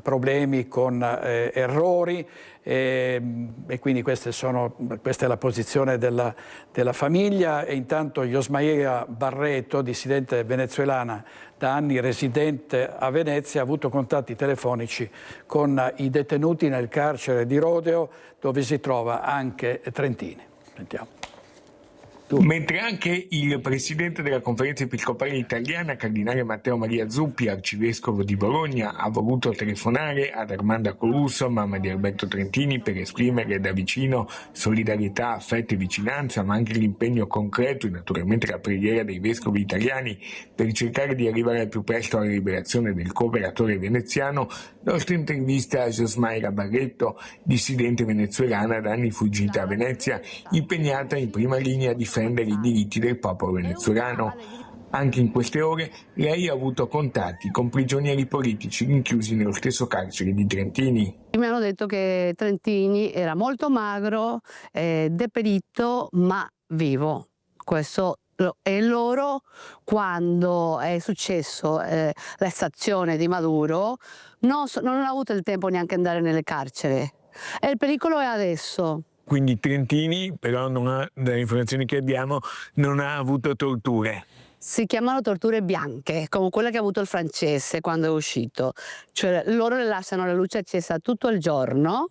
problemi con errori, e quindi questa è la posizione della famiglia. E intanto Yosmaria Barreto, dissidente venezuelana da anni residente a Venezia, ha avuto contatti telefonici con i detenuti nel carcere di Rodeo, dove si trova anche Trentini. Sentiamo. Mentre anche il presidente della Conferenza Episcopale Italiana, Cardinale Matteo Maria Zuppi, arcivescovo di Bologna, ha voluto telefonare ad Armanda Corusso, mamma di Alberto Trentini, per esprimere da vicino solidarietà, affetto e vicinanza, ma anche l'impegno concreto e naturalmente la preghiera dei vescovi italiani per cercare di arrivare al più presto alla liberazione del cooperatore veneziano. Nostra intervista a Yosmaria Barreto, dissidente venezuelana da anni fuggita a Venezia, impegnata in prima linea a difendere i diritti del popolo venezuelano. Anche in queste ore lei ha avuto contatti con prigionieri politici rinchiusi nello stesso carcere di Trentini. Mi hanno detto che Trentini era molto magro, deperito, ma vivo. Questo e loro, quando è successo l'estrazione di Maduro, non hanno avuto il tempo neanche di andare nelle carceri. E il pericolo è adesso. Quindi Trentini, però, dalle informazioni che abbiamo, non ha avuto torture. Si chiamano torture bianche, come quella che ha avuto il francese quando è uscito. Cioè loro le lasciano la luce accesa tutto il giorno,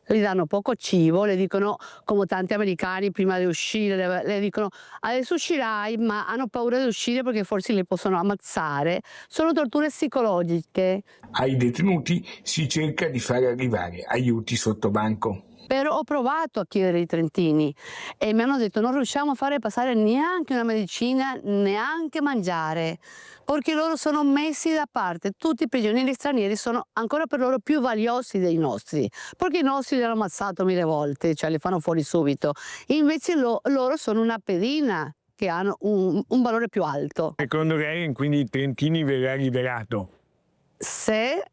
gli danno poco cibo, le dicono, come tanti americani prima di uscire, le dicono adesso uscirai, ma hanno paura di uscire perché forse li possono ammazzare. Sono torture psicologiche. Ai detenuti si cerca di far arrivare aiuti sotto banco. Però ho provato a chiedere ai trentini e mi hanno detto non riusciamo a fare passare neanche una medicina, neanche mangiare, perché loro sono messi da parte. Tutti i prigionieri stranieri sono ancora per loro più valiosi dei nostri, perché i nostri li hanno ammazzato 1000 volte, cioè li fanno fuori subito. Invece loro sono una pedina che hanno un valore più alto. Secondo lei quindi i trentini verrà liberato? Se,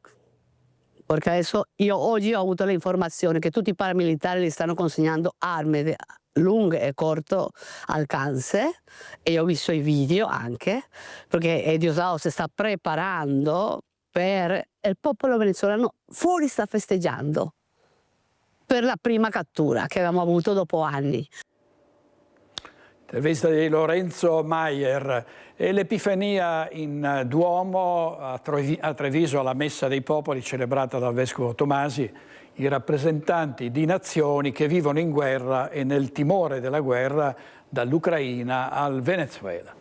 perché adesso io oggi ho avuto l'informazione che tutti i paramilitari gli stanno consegnando armi lunghe e corto alcance e ho visto i video anche, perché Diosdado si sta preparando per il popolo venezuelano fuori, sta festeggiando per la prima cattura che abbiamo avuto dopo anni. Intervista di Lorenzo Maier. E l'Epifania in Duomo a Treviso, alla Messa dei Popoli celebrata dal Vescovo Tomasi, i rappresentanti di nazioni che vivono in guerra e nel timore della guerra dall'Ucraina al Venezuela.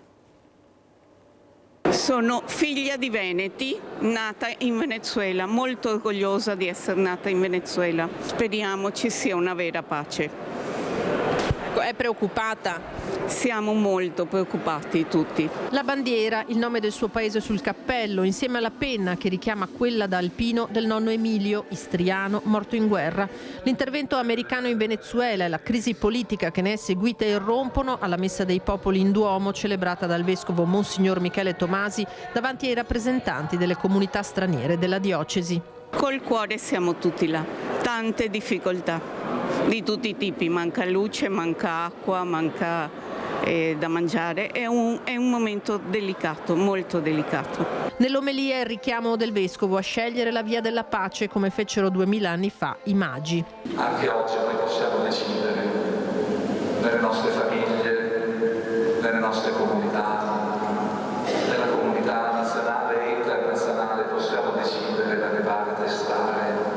Sono figlia di veneti, nata in Venezuela, molto orgogliosa di essere nata in Venezuela. Speriamo ci sia una vera pace. È preoccupata? Siamo molto preoccupati tutti. La bandiera, il nome del suo paese sul cappello, insieme alla penna che richiama quella da alpino del nonno Emilio, istriano, morto in guerra. L'intervento americano in Venezuela e la crisi politica che ne è seguita irrompono alla Messa dei Popoli in Duomo, celebrata dal vescovo Monsignor Michele Tomasi davanti ai rappresentanti delle comunità straniere della diocesi. Col cuore siamo tutti là, tante difficoltà di tutti i tipi, manca luce, manca acqua, manca da mangiare, è un momento delicato, molto delicato. Nell'omelia il richiamo del vescovo a scegliere la via della pace come fecero 2000 anni fa i magi. Anche oggi noi possiamo decidere nelle nostre famiglie, nelle nostre comunità, nella comunità nazionale e internazionale possiamo decidere da che parte stare.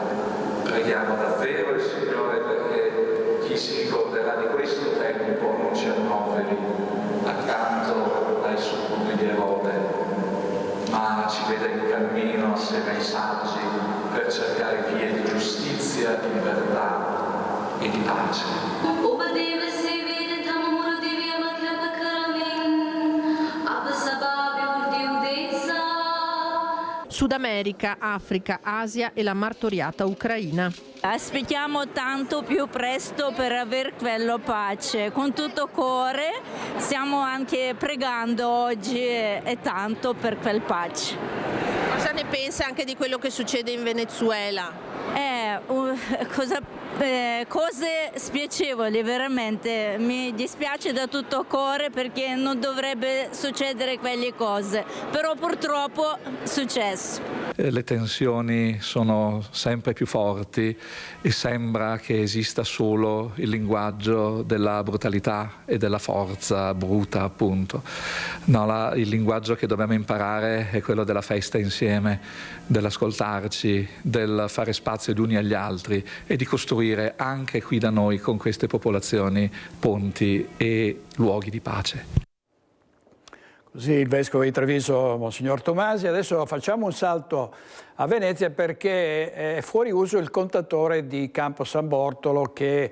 Preghiamo davvero il Signore perché chi si ricorderà di questo tempo non ci annoveri accanto ai succubi di Erode, ma ci veda in cammino assieme ai saggi per cercare vie di giustizia, di libertà e di pace. Sud America, Africa, Asia e la martoriata Ucraina. Aspettiamo tanto più presto per aver quella pace, con tutto cuore stiamo anche pregando oggi e tanto per quel pace. Cosa ne pensa anche di quello che succede in Venezuela? Cose spiacevoli, veramente, mi dispiace da tutto cuore perché non dovrebbe succedere quelle cose, però purtroppo è successo. Le tensioni sono sempre più forti e sembra che esista solo il linguaggio della brutalità e della forza bruta, appunto. No, il linguaggio che dobbiamo imparare è quello della festa insieme, dell'ascoltarci, del fare spazio gli uni agli altri e di costruire anche qui da noi con queste popolazioni ponti e luoghi di pace. Così il vescovo di Treviso, Monsignor Tomasi. Adesso facciamo un salto a Venezia perché è fuori uso il contatore di Campo San Bortolo che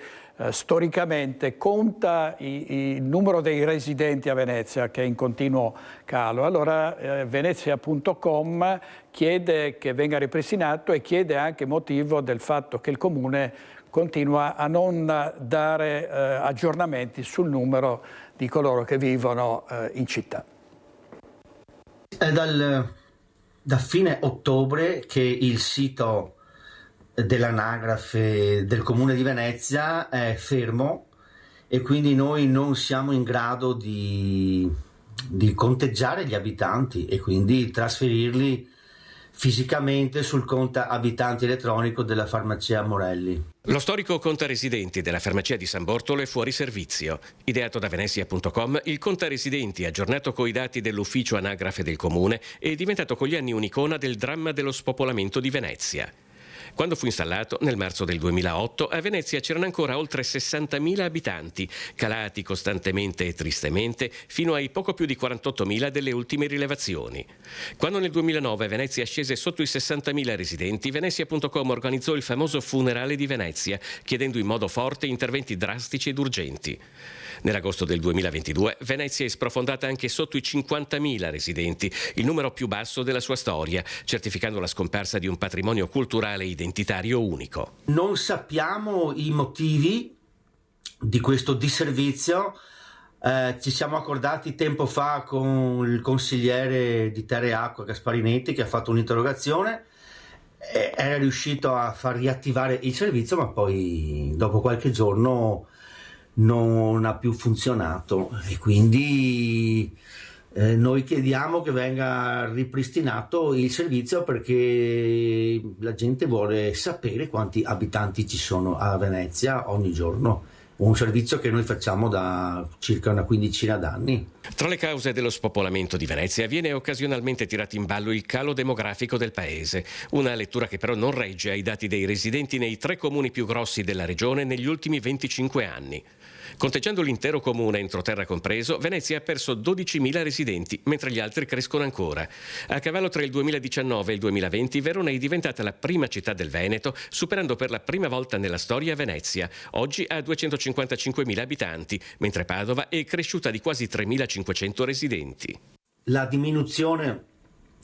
storicamente conta il numero dei residenti a Venezia, che è in continuo calo. Allora Venezia.com chiede che venga ripristinato e chiede anche motivo del fatto che il Comune continua a non dare aggiornamenti sul numero di coloro che vivono in città. È da fine ottobre che il sito dell'anagrafe del Comune di Venezia è fermo e quindi noi non siamo in grado di conteggiare gli abitanti e quindi trasferirli fisicamente sul conto abitanti elettronico della farmacia Morelli. Lo storico conta residenti della farmacia di San Bortolo è fuori servizio. Ideato da Venezia.com, il conta residenti, aggiornato coi dati dell'ufficio anagrafe del comune, è diventato con gli anni un'icona del dramma dello spopolamento di Venezia. Quando fu installato, nel marzo del 2008, a Venezia c'erano ancora oltre 60.000 abitanti, calati costantemente e tristemente fino ai poco più di 48.000 delle ultime rilevazioni. Quando nel 2009 Venezia scese sotto i 60.000 residenti, Venezia.com organizzò il famoso funerale di Venezia, chiedendo in modo forte interventi drastici ed urgenti. Nell'agosto del 2022 Venezia è sprofondata anche sotto i 50.000 residenti, il numero più basso della sua storia, certificando la scomparsa di un patrimonio culturale e identitario unico. Non sappiamo i motivi di questo disservizio. Ci siamo accordati tempo fa con il consigliere di Terra e Acqua Gasparinetti, che ha fatto un'interrogazione. Era riuscito a far riattivare il servizio, ma poi dopo qualche giorno non ha più funzionato, e quindi noi chiediamo che venga ripristinato il servizio, perché la gente vuole sapere quanti abitanti ci sono a Venezia ogni giorno. Un servizio che noi facciamo da circa una quindicina d'anni. Tra le cause dello spopolamento di Venezia viene occasionalmente tirato in ballo il calo demografico del paese, una lettura che però non regge ai dati dei residenti nei 3 comuni più grossi della regione negli ultimi 25 anni. Conteggiando l'intero comune, entroterra compreso, Venezia ha perso 12.000 residenti, mentre gli altri crescono ancora. A cavallo tra il 2019 e il 2020, Verona è diventata la prima città del Veneto, superando per la prima volta nella storia Venezia. Oggi ha 255.000 abitanti, mentre Padova è cresciuta di quasi 3.500 residenti. La diminuzione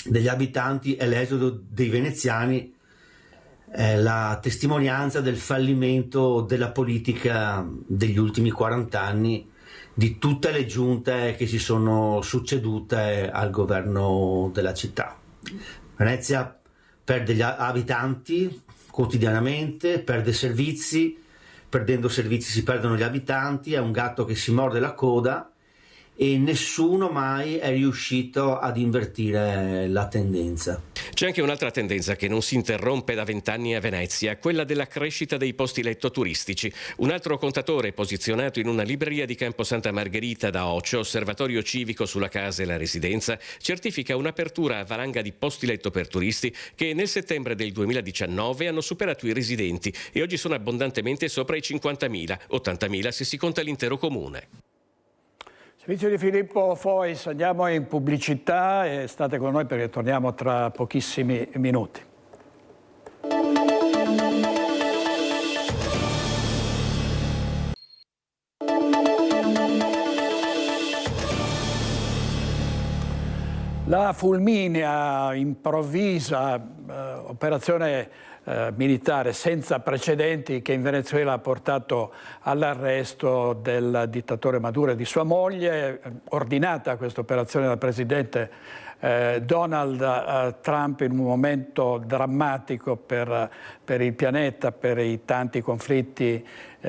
degli abitanti e l'esodo dei veneziani è la testimonianza del fallimento della politica degli ultimi 40 anni, di tutte le giunte che si sono succedute al governo della città. Venezia perde gli abitanti quotidianamente, perde servizi, perdendo servizi si perdono gli abitanti, è un gatto che si morde la coda, e nessuno mai è riuscito ad invertire la tendenza. C'è anche un'altra tendenza che non si interrompe da 20 anni a Venezia, quella della crescita dei posti letto turistici. Un altro contatore posizionato in una libreria di Campo Santa Margherita da Ocio, osservatorio civico sulla casa e la residenza, certifica un'apertura a valanga di posti letto per turisti che nel settembre del 2019 hanno superato i residenti e oggi sono abbondantemente sopra i 50.000, 80.000 se si conta l'intero comune. Servizio di Filippo Fois, andiamo in pubblicità e state con noi perché torniamo tra pochissimi minuti. La fulminea, improvvisa operazione militare senza precedenti che in Venezuela ha portato all'arresto del dittatore Maduro e di sua moglie, ordinata questa operazione dal presidente Donald Trump in un momento drammatico per il pianeta, per i tanti conflitti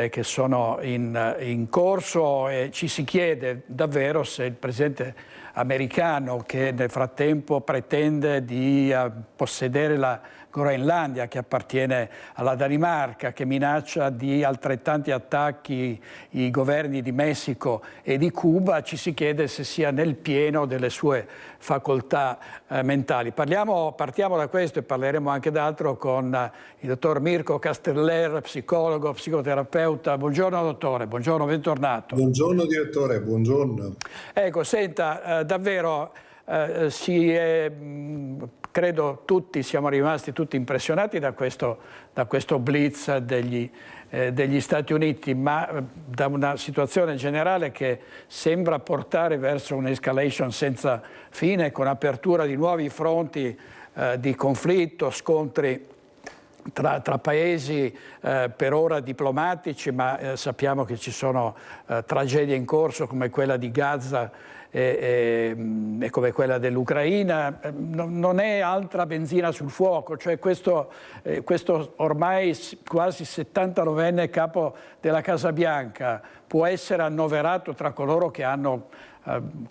che sono in corso, e ci si chiede davvero se il presidente americano, che nel frattempo pretende di possedere la Groenlandia, che appartiene alla Danimarca, che minaccia di altrettanti attacchi i governi di Messico e di Cuba, ci si chiede se sia nel pieno delle sue facoltà mentali. Partiamo da questo e parleremo anche d'altro con il dottor Mirko Casteller, psicologo, psicoterapeuta. Buongiorno dottore, buongiorno, bentornato. Buongiorno direttore, buongiorno. Ecco, senta, davvero credo tutti siamo rimasti tutti impressionati da questo blitz degli Stati Uniti, ma da una situazione generale che sembra portare verso un'escalation senza fine, con apertura di nuovi fronti di conflitto, scontri tra paesi per ora diplomatici, ma sappiamo che ci sono tragedie in corso come quella di Gaza e come quella dell'Ucraina. Non è altra benzina sul fuoco, cioè questo ormai quasi 79enne capo della Casa Bianca può essere annoverato tra coloro che hanno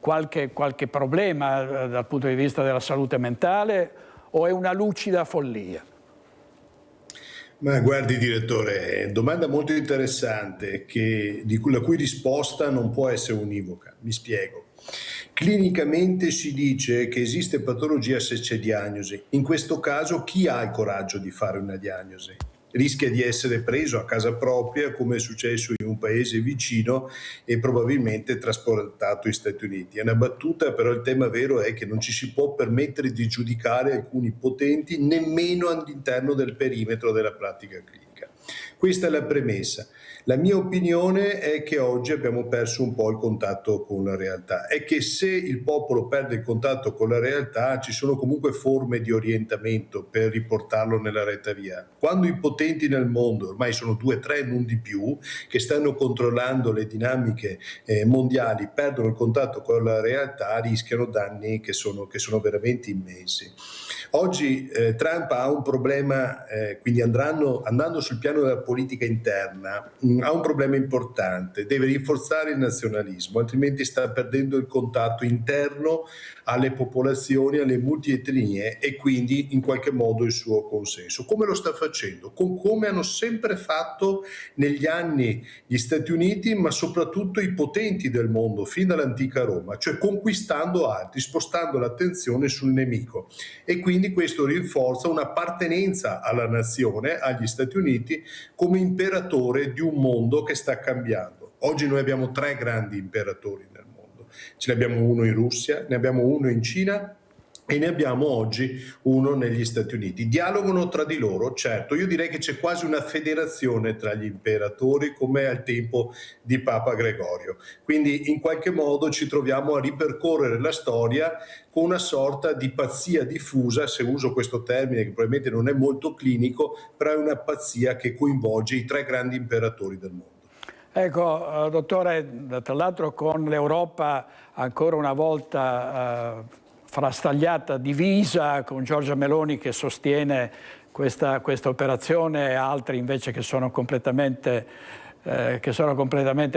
qualche problema dal punto di vista della salute mentale, o è una lucida follia? Ma guardi direttore, domanda molto interessante la cui risposta non può essere univoca. Mi spiego. Clinicamente si dice che esiste patologia se c'è diagnosi. In questo caso chi ha il coraggio di fare una diagnosi? Rischia di essere preso a casa propria, come è successo in un paese vicino, e probabilmente trasportato negli Stati Uniti. È una battuta, però il tema vero è che non ci si può permettere di giudicare alcuni potenti nemmeno all'interno del perimetro della pratica clinica. Questa è la premessa. La mia opinione è che oggi abbiamo perso un po' il contatto con la realtà e che se il popolo perde il contatto con la realtà ci sono comunque forme di orientamento per riportarlo nella retta via. Quando i potenti nel mondo, ormai sono 2 o 3, non di più, che stanno controllando le dinamiche mondiali, perdono il contatto con la realtà, rischiano danni che sono veramente immensi. Oggi Trump ha un problema, quindi andando sul piano della politica interna, ha un problema importante, deve rinforzare il nazionalismo, altrimenti sta perdendo il contatto interno alle popolazioni, alle multietnie e quindi in qualche modo il suo consenso. Come lo sta facendo? Come hanno sempre fatto negli anni gli Stati Uniti, ma soprattutto i potenti del mondo, fin dall'antica Roma, cioè conquistando altri, spostando l'attenzione sul nemico. E quindi questo rinforza un'appartenenza alla nazione, agli Stati Uniti, come imperatore di un mondo che sta cambiando. Oggi noi abbiamo 3 grandi imperatori nel mondo. Ce ne abbiamo uno in Russia, ne abbiamo uno in Cina e ne abbiamo oggi uno negli Stati Uniti. Dialogano tra di loro, certo. Io direi che c'è quasi una federazione tra gli imperatori, come al tempo di Papa Gregorio. Quindi in qualche modo ci troviamo a ripercorrere la storia con una sorta di pazzia diffusa, se uso questo termine che probabilmente non è molto clinico, però è una pazzia che coinvolge i 3 grandi imperatori del mondo. Ecco, dottore, tra l'altro con l'Europa ancora una volta frastagliata, divisa, con Giorgia Meloni che sostiene questa operazione e altri invece che sono completamente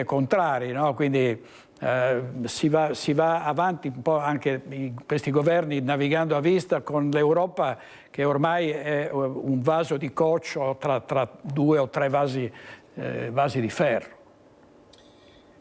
contrari, no? Quindi si va avanti un po' anche questi governi navigando a vista con l'Europa che ormai è un vaso di coccio tra 2 o 3 vasi di ferro.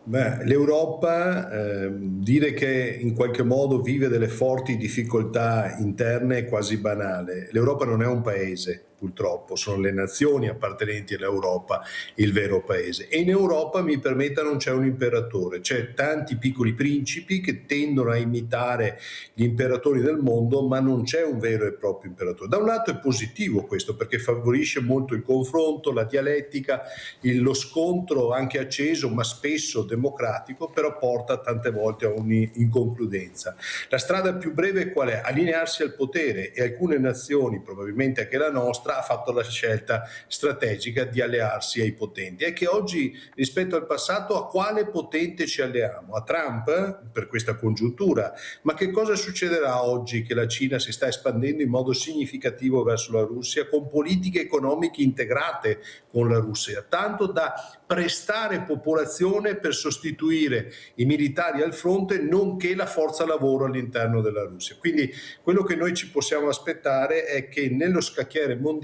L'Europa, dire che in qualche modo vive delle forti difficoltà interne è quasi banale. L'Europa non è un paese, purtroppo, sono le nazioni appartenenti all'Europa il vero paese. E in Europa, mi permetta, non c'è un imperatore, c'è tanti piccoli principi che tendono a imitare gli imperatori del mondo, ma non c'è un vero e proprio imperatore. Da un lato è positivo questo, perché favorisce molto il confronto, la dialettica, lo scontro anche acceso, ma spesso democratico, però porta tante volte a un'inconcludenza. La strada più breve qual è? Allinearsi al potere, e alcune nazioni, probabilmente anche la nostra, ha fatto la scelta strategica di allearsi ai potenti. È che oggi, rispetto al passato, a quale potente ci alleiamo? A Trump, per questa congiuntura, ma che cosa succederà oggi che la Cina si sta espandendo in modo significativo verso la Russia, con politiche economiche integrate con la Russia, tanto da prestare popolazione per sostituire i militari al fronte, nonché la forza lavoro all'interno della Russia. Quindi quello che noi ci possiamo aspettare è che nello scacchiere mondiale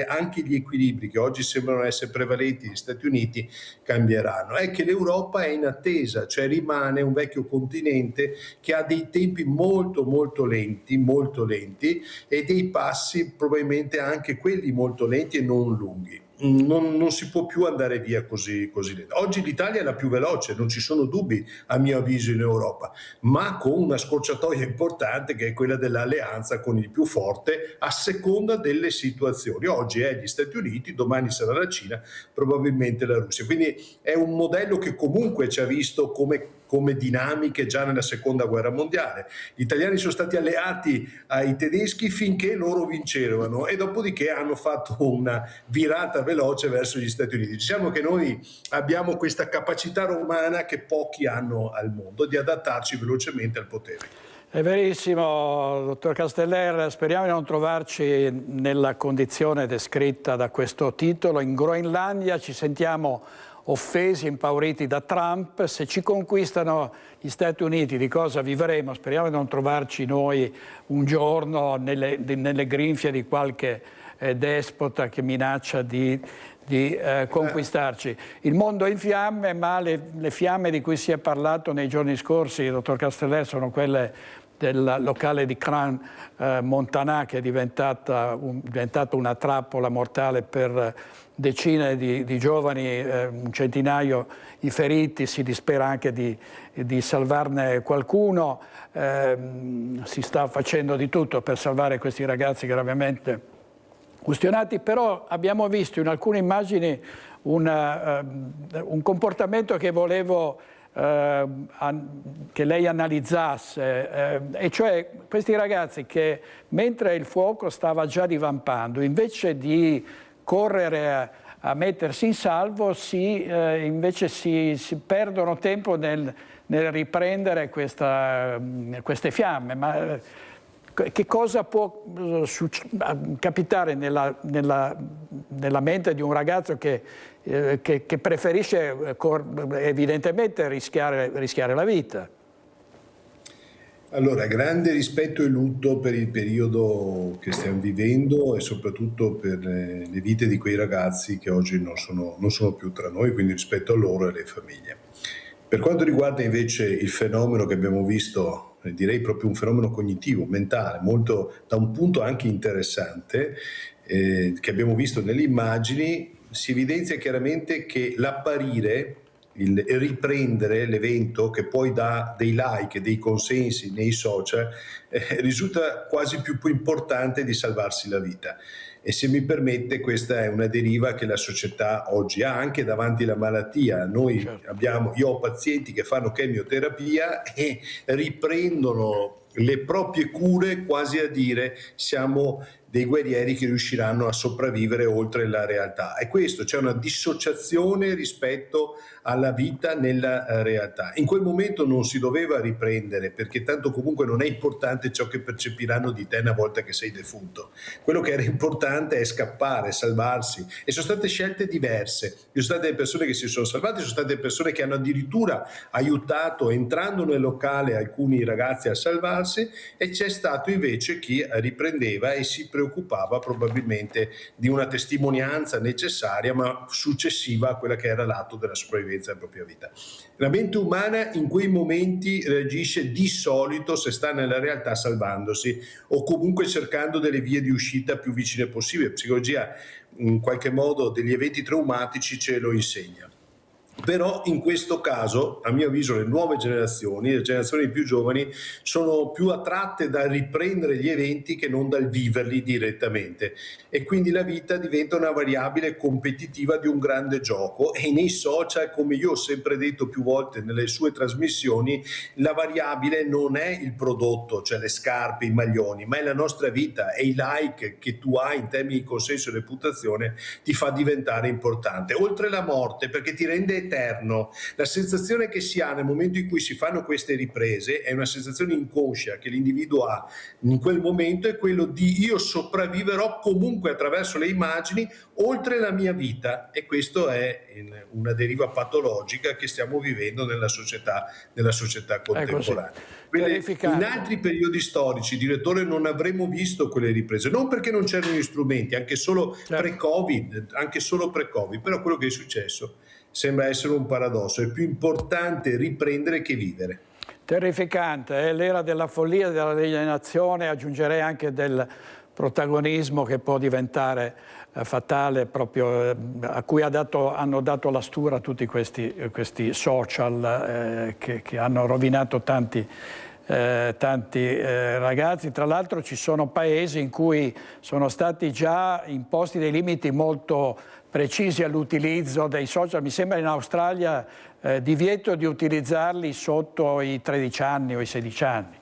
anche gli equilibri che oggi sembrano essere prevalenti negli Stati Uniti cambieranno. È che l'Europa è in attesa, cioè rimane un vecchio continente che ha dei tempi molto lenti e dei passi probabilmente anche quelli molto lenti e non lunghi. Non si può più andare via così lento. Oggi l'Italia è la più veloce, non ci sono dubbi a mio avviso in Europa, ma con una scorciatoia importante che è quella dell'alleanza con il più forte a seconda delle situazioni. Oggi è gli Stati Uniti, domani sarà la Cina, probabilmente la Russia. Quindi è un modello che comunque ci ha visto come dinamiche già nella seconda guerra mondiale. Gli italiani sono stati alleati ai tedeschi finché loro vincevano e dopodiché hanno fatto una virata veloce verso gli Stati Uniti. Diciamo che noi abbiamo questa capacità romana che pochi hanno al mondo di adattarci velocemente al potere. È verissimo, dottor Casteller, speriamo di non trovarci nella condizione descritta da questo titolo. In Groenlandia ci sentiamo offesi, impauriti da Trump. Se ci conquistano gli Stati Uniti, di cosa vivremo? Speriamo di non trovarci noi un giorno nelle grinfie di qualche despota che minaccia di conquistarci. Il mondo è in fiamme, ma le fiamme di cui si è parlato nei giorni scorsi, dottor Casteller, sono quelle del locale di Cran Montanà, che è diventato una trappola mortale per decine di giovani, un centinaio i feriti, si dispera anche di salvarne qualcuno. Si sta facendo di tutto per salvare questi ragazzi gravemente ustionati, però abbiamo visto in alcune immagini un comportamento che volevo che lei analizzasse, e cioè questi ragazzi che, mentre il fuoco stava già divampando, invece di correre a mettersi in salvo, invece si perdono tempo nel riprendere queste fiamme. Ma che cosa può capitare nella mente di un ragazzo che preferisce evidentemente rischiare la vita? Allora, grande rispetto e lutto per il periodo che stiamo vivendo e soprattutto per le vite di quei ragazzi che oggi non sono più tra noi, quindi rispetto a loro e alle famiglie. Per quanto riguarda invece il fenomeno che abbiamo visto, direi proprio un fenomeno cognitivo, mentale, molto da un punto anche interessante, che abbiamo visto nelle immagini, si evidenzia chiaramente che l'apparire, il riprendere l'evento che poi dà dei like e dei consensi nei social risulta quasi più importante di salvarsi la vita. E se mi permette, questa è una deriva che la società oggi ha anche davanti alla malattia. Io ho pazienti che fanno chemioterapia e riprendono le proprie cure quasi a dire siamo dei guerrieri che riusciranno a sopravvivere oltre la realtà. E questo, c'è una dissociazione rispetto alla vita nella realtà. In quel momento non si doveva riprendere, perché tanto comunque non è importante ciò che percepiranno di te una volta che sei defunto. Quello che era importante è scappare, salvarsi, e sono state scelte diverse. Ci sono state delle persone che si sono salvate, ci sono state persone che hanno addirittura aiutato, entrando nel locale, alcuni ragazzi a salvarsi, e c'è stato invece chi riprendeva e si preoccupava probabilmente di una testimonianza necessaria ma successiva a quella che era l'atto della sopravvivenza della propria vita. La mente umana in quei momenti reagisce di solito, se sta nella realtà, salvandosi o comunque cercando delle vie di uscita più vicine possibile. La psicologia in qualche modo degli eventi traumatici ce lo insegna. Però in questo caso, a mio avviso, le nuove generazioni, le generazioni più giovani, sono più attratte dal riprendere gli eventi che non dal viverli direttamente, e quindi la vita diventa una variabile competitiva di un grande gioco. E nei social, come io ho sempre detto più volte nelle sue trasmissioni, la variabile non è il prodotto, cioè le scarpe, i maglioni, ma è la nostra vita, e i like che tu hai in termini di consenso e reputazione ti fa diventare importante, oltre la morte, perché ti rende eterno. La sensazione che si ha nel momento in cui si fanno queste riprese è una sensazione inconscia che l'individuo ha in quel momento, è quello di io sopravviverò comunque attraverso le immagini oltre la mia vita, e questo è una deriva patologica che stiamo vivendo nella società contemporanea. In altri periodi storici, direttore, non avremmo visto quelle riprese, non perché non c'erano gli strumenti, anche solo pre-Covid, però quello che è successo sembra essere un paradosso. È più importante riprendere che vivere. Terrificante, è l'era della follia, della alienazione, aggiungerei anche del protagonismo che può diventare fatale, proprio a cui hanno dato la stura tutti questi social che hanno rovinato tanti ragazzi. Tra l'altro ci sono paesi in cui sono stati già imposti dei limiti molto precisi all'utilizzo dei social. Mi sembra in Australia divieto di utilizzarli sotto i 13 anni o i 16 anni.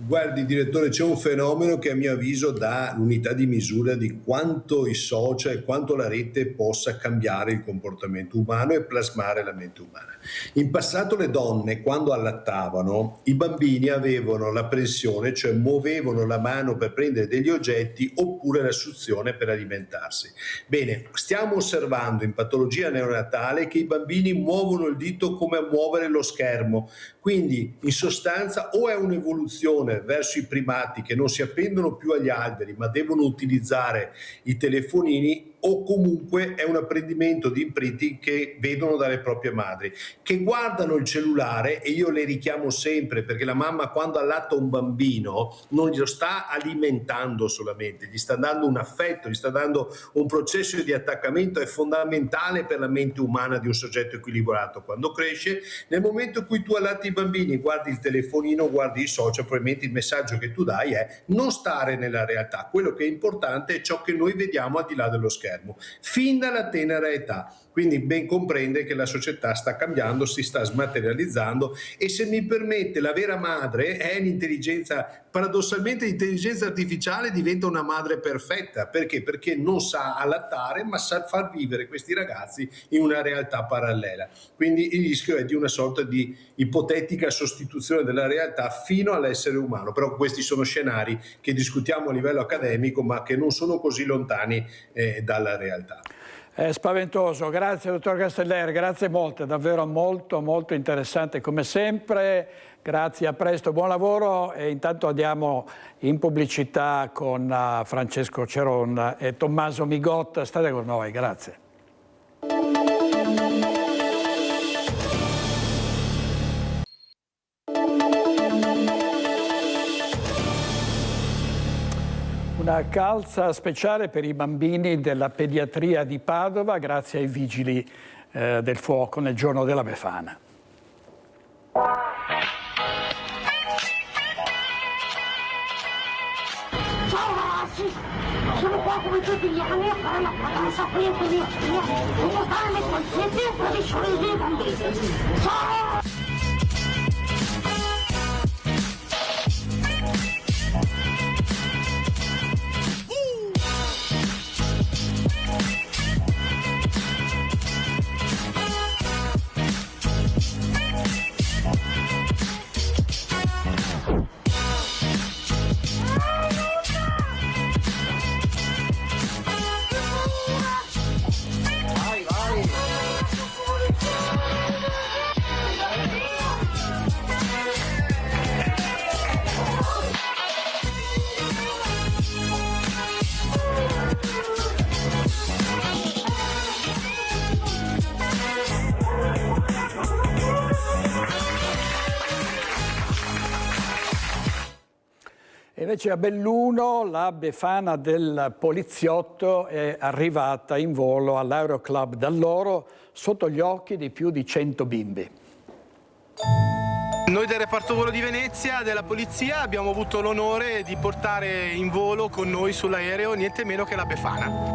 Guardi, direttore, c'è un fenomeno che a mio avviso dà l'unità di misura di quanto i social e quanto la rete possa cambiare il comportamento umano e plasmare la mente umana. In passato le donne, quando allattavano, i bambini avevano la pressione, cioè muovevano la mano per prendere degli oggetti, oppure la suzione per alimentarsi. Bene, stiamo osservando in patologia neonatale che i bambini muovono il dito come a muovere lo schermo, quindi in sostanza o è un'evoluzione l'evoluzione verso i primati che non si appendono più agli alberi ma devono utilizzare i telefonini, o comunque è un apprendimento di imprinting che vedono dalle proprie madri, che guardano il cellulare, e io le richiamo sempre, perché la mamma quando allatta un bambino non glielo sta alimentando solamente, gli sta dando un affetto, gli sta dando un processo di attaccamento, è fondamentale per la mente umana di un soggetto equilibrato quando cresce. Nel momento in cui tu allatti i bambini, guardi il telefonino, guardi i social, probabilmente il messaggio che tu dai è non stare nella realtà, quello che è importante è ciò che noi vediamo al di là dello schermo, fin dalla tenera età. Quindi ben comprende che la società sta cambiando, si sta smaterializzando, e se mi permette, la vera madre è l'intelligenza, paradossalmente l'intelligenza artificiale diventa una madre perfetta. Perché? Perché non sa allattare, ma sa far vivere questi ragazzi in una realtà parallela. Quindi il rischio è di una sorta di ipotetica sostituzione della realtà fino all'essere umano. Però questi sono scenari che discutiamo a livello accademico, ma che non sono così lontani dalla realtà. È spaventoso, grazie dottor Castellari, grazie molte, davvero molto molto interessante come sempre, grazie, a presto, buon lavoro, e intanto andiamo in pubblicità con Francesco Ceron e Tommaso Migotta, state con noi, grazie. Una calza speciale per i bambini della pediatria di Padova grazie ai vigili del fuoco nel giorno della Befana. Ciao ragazzi, sono qua come tutti gli anni a fare la vacanza qui in pediatria e portare le calzette e tradizioni dei bambini. Ciao! Invece a Belluno la Befana del poliziotto è arrivata in volo all'Aeroclub Dall'Oro sotto gli occhi di più di 100 bimbi. Noi del reparto volo di Venezia della polizia abbiamo avuto l'onore di portare in volo con noi sull'aereo niente meno che la Befana.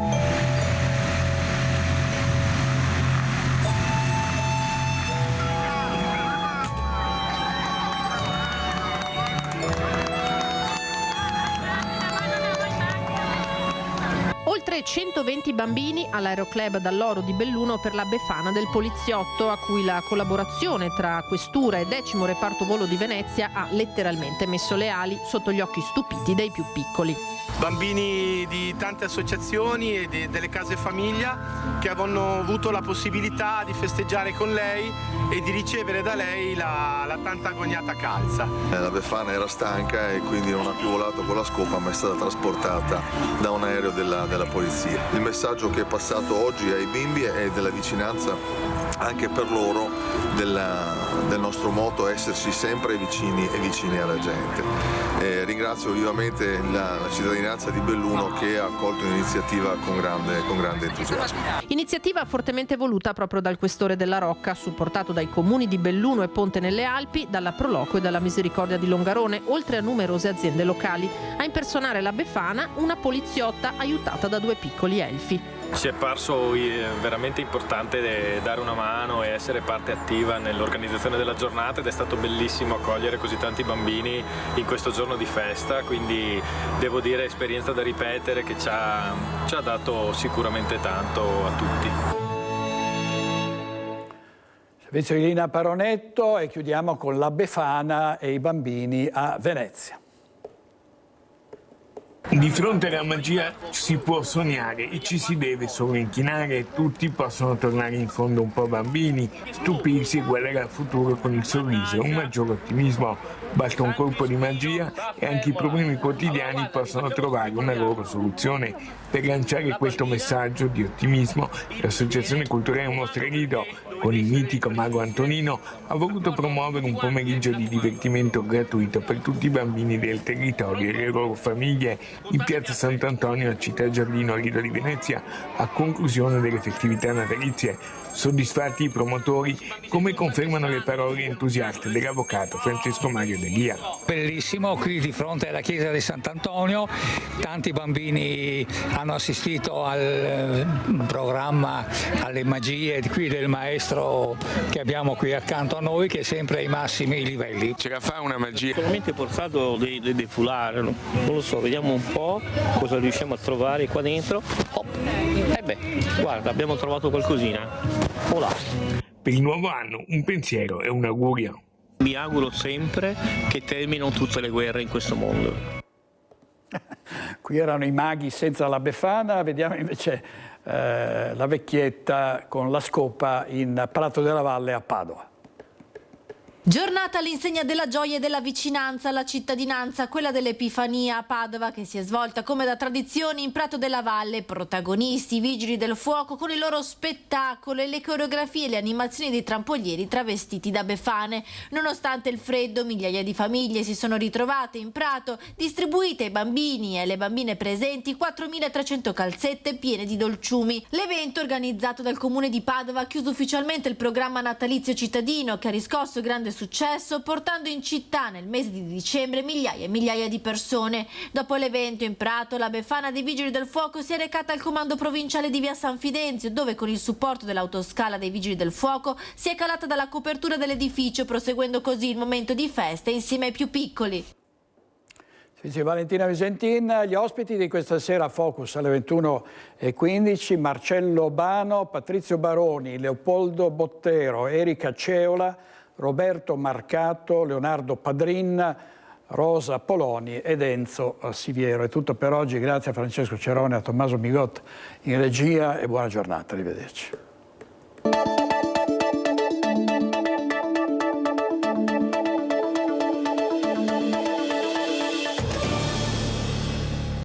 Oltre 120 bambini all'Aeroclub Dall'Oro di Belluno per la Befana del poliziotto, a cui la collaborazione tra Questura e 10° reparto volo di Venezia ha letteralmente messo le ali sotto gli occhi stupiti dei più piccoli. Bambini di tante associazioni e delle case famiglia che avevano avuto la possibilità di festeggiare con lei e di ricevere da lei la tanto agognata calza. La Befana era stanca e quindi non ha più volato con la scopa, ma è stata trasportata da un aereo della polizia. Il messaggio che è passato oggi ai bimbi è della vicinanza anche per loro del nostro motto esserci sempre vicini e vicini alla gente. Ringrazio vivamente la cittadinanza di Belluno che ha accolto l'iniziativa con grande entusiasmo. Iniziativa fortemente voluta proprio dal questore della Rocca, supportato dai comuni di Belluno e Ponte nelle Alpi, dalla Proloco e dalla Misericordia di Longarone, oltre a numerose aziende locali. A impersonare la Befana una poliziotta aiutata da 2 piccoli elfi. Ci è parso veramente importante dare una mano e essere parte attiva nell'organizzazione della giornata, ed è stato bellissimo accogliere così tanti bambini in questo giorno di festa, quindi devo dire esperienza da ripetere che ci ha dato sicuramente tanto a tutti. Servizio di Lina Paronetto, e chiudiamo con la Befana e i bambini a Venezia. Di fronte alla magia si può sognare e ci si deve solo inchinare. Tutti possono tornare in fondo un po' bambini, stupirsi e guardare al futuro con il sorriso e un maggiore ottimismo. Basta un colpo di magia e anche i problemi quotidiani possono trovare una loro soluzione. Per lanciare questo messaggio di ottimismo, l'Associazione Culturale Mostrerido, con il mitico mago Antonino, ha voluto promuovere un pomeriggio di divertimento gratuito per tutti i bambini del territorio e le loro famiglie in piazza Sant'Antonio a Città Giardino, Lido di Venezia, a conclusione delle festività natalizie. Soddisfatti i promotori, come confermano le parole entusiaste dell'avvocato Francesco Mario Delia. Bellissimo, qui di fronte alla chiesa di Sant'Antonio, tanti bambini hanno assistito al programma, alle magie qui del maestro che abbiamo qui accanto a noi, che è sempre ai massimi livelli. Ce la fa una magia? Solamente portato dei foulard, non lo so, vediamo un po' cosa riusciamo a trovare qua dentro. Guarda, abbiamo trovato qualcosina. Olà. Per il nuovo anno un pensiero e un augurio. Mi auguro sempre che terminino tutte le guerre in questo mondo. Qui erano i maghi senza la Befana, vediamo invece la vecchietta con la scopa in Prato della Valle a Padova. Giornata all'insegna della gioia e della vicinanza alla cittadinanza, quella dell'Epifania a Padova, che si è svolta come da tradizione in Prato della Valle. Protagonisti i vigili del fuoco con il loro spettacolo e le coreografie e le animazioni dei trampolieri travestiti da befane. Nonostante il freddo, migliaia di famiglie si sono ritrovate in prato, distribuite ai bambini e alle bambine presenti 4.300 calzette piene di dolciumi. L'evento, organizzato dal Comune di Padova, ha chiuso ufficialmente il programma natalizio cittadino, che ha riscosso grande successo, portando in città nel mese di dicembre migliaia e migliaia di persone. Dopo l'evento in Prato, la Befana dei Vigili del Fuoco si è recata al comando provinciale di via San Fidenzio, dove con il supporto dell'autoscala dei Vigili del Fuoco si è calata dalla copertura dell'edificio, proseguendo così il momento di festa insieme ai più piccoli. Dice Valentina Visentin, gli ospiti di questa sera Focus alle 21:15, Marcello Bano, Patrizio Baroni, Leopoldo Bottero, Erika Ceola, Roberto Marcato, Leonardo Padrin, Rosa Poloni ed Enzo Siviero. È tutto per oggi, grazie a Francesco Cerone e a Tommaso Migot in regia e buona giornata, arrivederci.